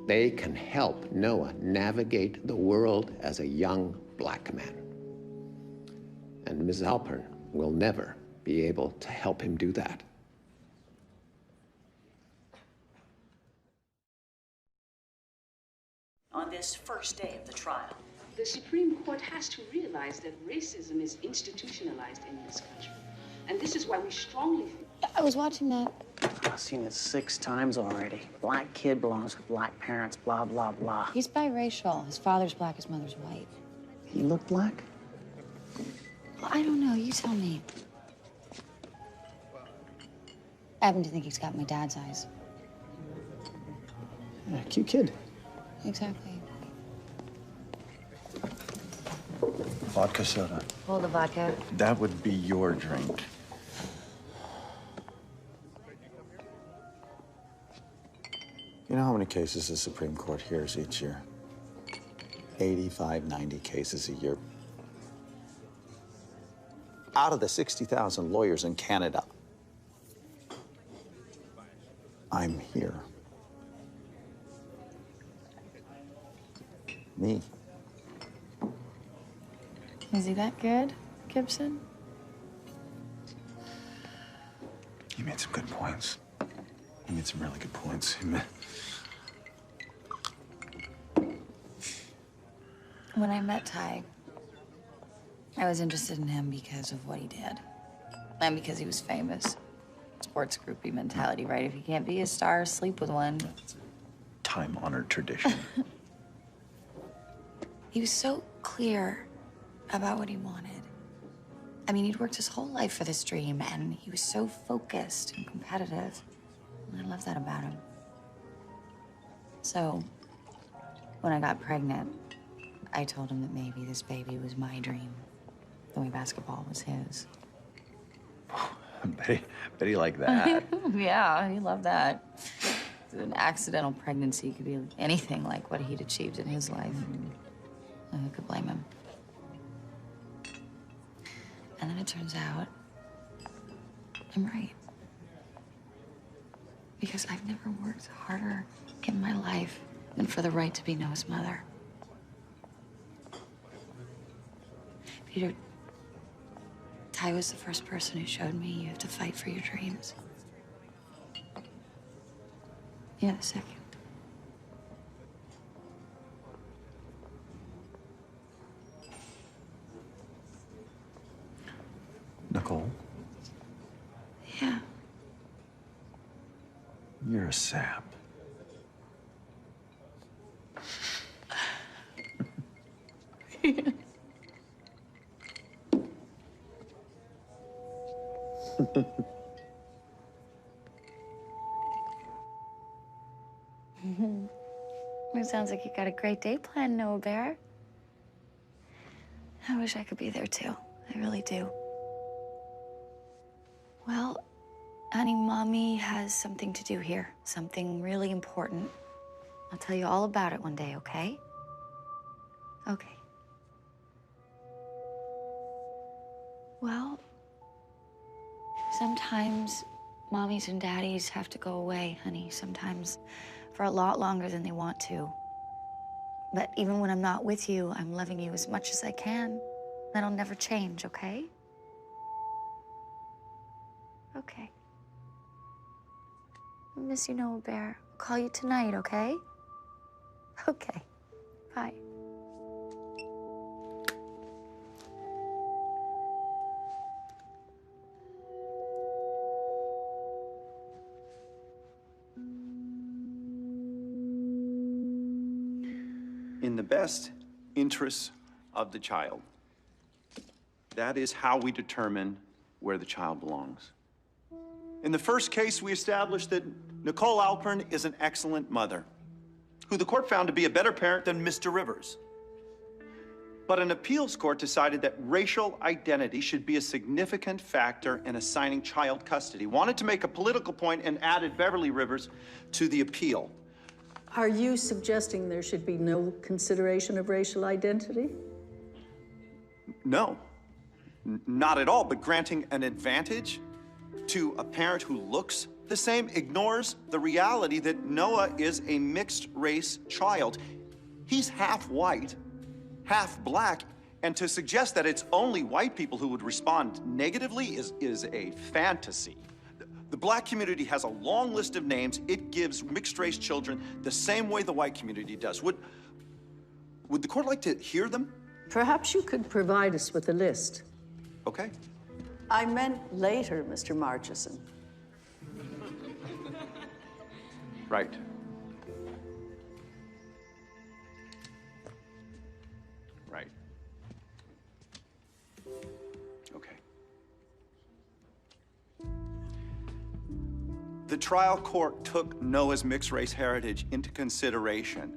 They can help Noah navigate the world as a young black man. And Ms. Alpern will never be able to help him do that. On this first day of the trial, the Supreme Court has to realize that racism is institutionalized in this country. And this is why we strongly feel... I was watching that. I've seen it 6 times already. Black kid belongs with black parents, blah, blah, blah. He's biracial. His father's black, his mother's white. He looked black? Well, I don't know. You tell me. I happen to think he's got my dad's eyes. Yeah, cute kid. Exactly. Vodka soda. Hold the vodka. That would be your drink. You know how many cases the Supreme Court hears each year? 85, 90 cases a year. Out of the 60,000 lawyers in Canada, I'm here. Me. Is he that good, Gibson? You made some good points. You made some really good points. When I met Ty, I was interested in him because of what he did. And because he was famous. Sports groupie mentality, right? If you can't be a star, sleep with one. Time-honored tradition. He was so clear about what he wanted. I mean, he'd worked his whole life for this dream, and he was so focused and competitive. And I love that about him. So, when I got pregnant, I told him that maybe this baby was my dream, the way basketball was his. Betty like that. Yeah, he loved that. An accidental pregnancy could be anything like what he'd achieved in his life. And who could blame him? And then it turns out I'm right. Because I've never worked harder in my life than for the right to be Noah's mother. Peter, Ty was the first person who showed me you have to fight for your dreams. You're the second. Nicole, Yeah. you're a sap. It sounds like you got a great day planned, Noah Bear. I wish I could be there too. I really do. Well, honey, Mommy has something to do here. Something really important. I'll tell you all about it one day, okay? Okay. Well, sometimes mommies and daddies have to go away, honey. Sometimes for a lot longer than they want to. But even when I'm not with you, I'm loving you as much as I can. That'll never change, okay? Okay. I miss you, Noah Bear. I'll call you tonight, okay? Okay. Bye. In the best interests of the child. That is how we determine where the child belongs. In the first case, we established that Nicole Alpern is an excellent mother, who the court found to be a better parent than Mr. Rivers. But an appeals court decided that racial identity should be a significant factor in assigning child custody, wanted to make a political point, and added Beverly Rivers to the appeal. Are you suggesting there should be no consideration of racial identity? No, not at all, but granting an advantage to a parent who looks the same ignores the reality that Noah is a mixed-race child. He's half white, half black, and to suggest that it's only white people who would respond negatively is a fantasy. The black community has a long list of names. It gives mixed-race children the same way the white community does. Would the court like to hear them? Perhaps you could provide us with a list. Okay. I meant later, Mr. Marchison. Right. Right. Okay. The trial court took Noah's mixed-race heritage into consideration,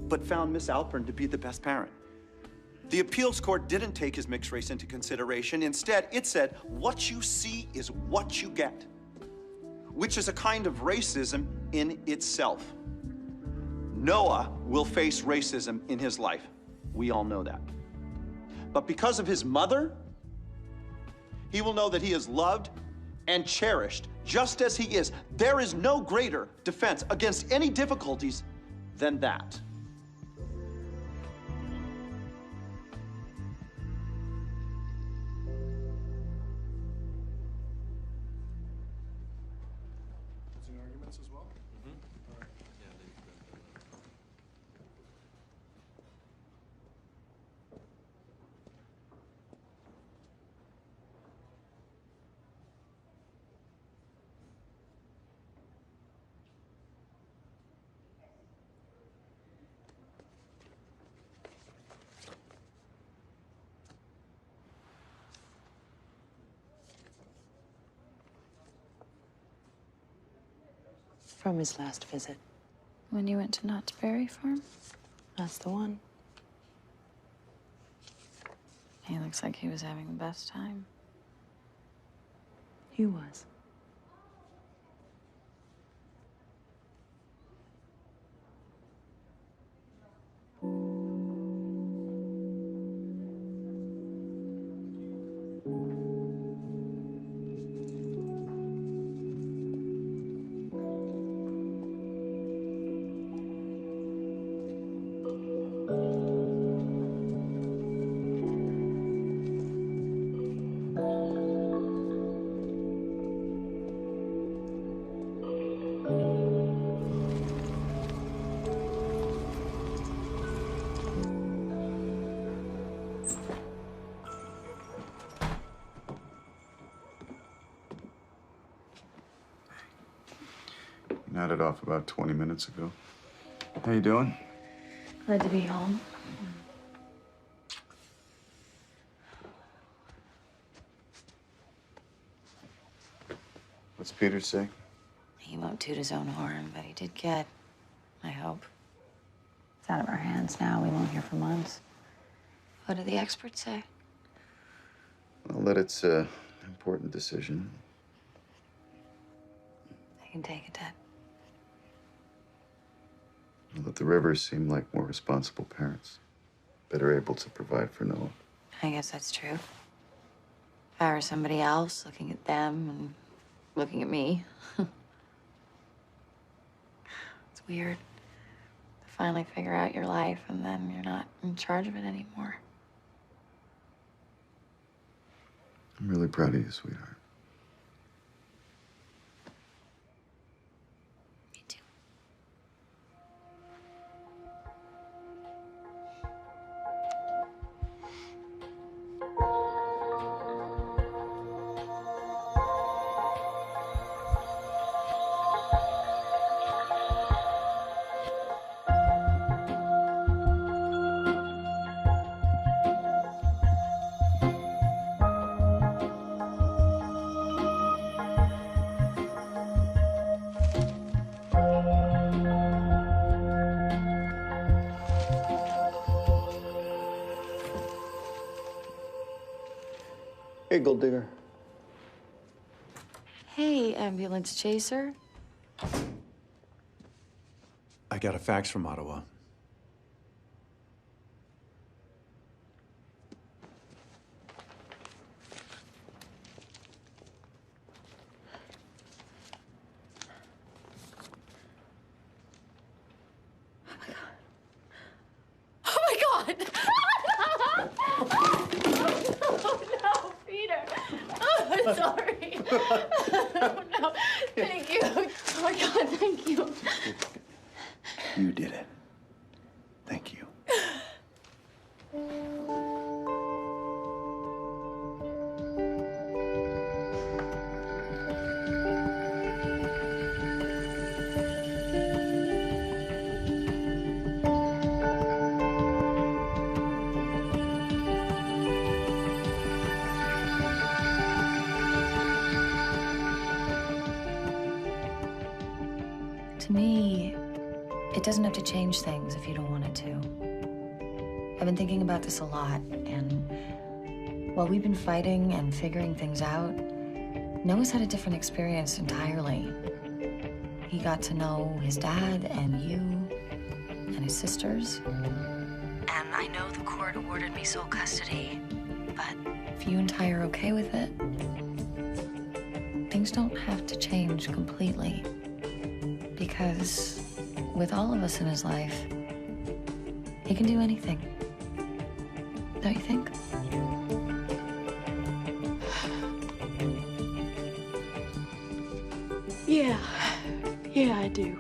but found Miss Alpern to be the best parent. The appeals court didn't take his mixed race into consideration. Instead, it said, what you see is what you get, which is a kind of racism in itself. Noah will face racism in his life. We all know that. But because of his mother, he will know that he is loved and cherished just as he is. There is no greater defense against any difficulties than that. As well? from his last visit. When you went to Knott's Berry Farm? That's the one. He looks like he was having the best time. He was. Nodded off about 20 minutes ago. How you doing? Glad to be home. What's Peter say? He won't toot his own horn, but he did get, I hope. It's out of our hands now. We won't hear for months. What do the experts say? Well, that it's an important decision. I can take it, Dad. Well, that the Rivers seem like more responsible parents. Better able to provide for Noah. I guess that's true. If I were somebody else looking at them and looking at me. It's weird to finally figure out your life and then you're not in charge of it anymore. I'm really proud of you, sweetheart. Me too. Hey, Gold Digger. Hey, ambulance chaser. I got a fax from Ottawa. Oh my God! Oh no, Peter! Oh, I'm sorry. Oh no, thank you. Oh my God, thank you. You did it. Thank you. To me, it doesn't have to change things if you don't want it to. I've been thinking about this a lot, and while we've been fighting and figuring things out, Noah's had a different experience entirely. He got to know his dad and you and his sisters. And I know the court awarded me sole custody, but if you and Ty are okay with it, things don't have to change completely. Because with all of us in his life, he can do anything. Don't you think? Yeah. Yeah, I do.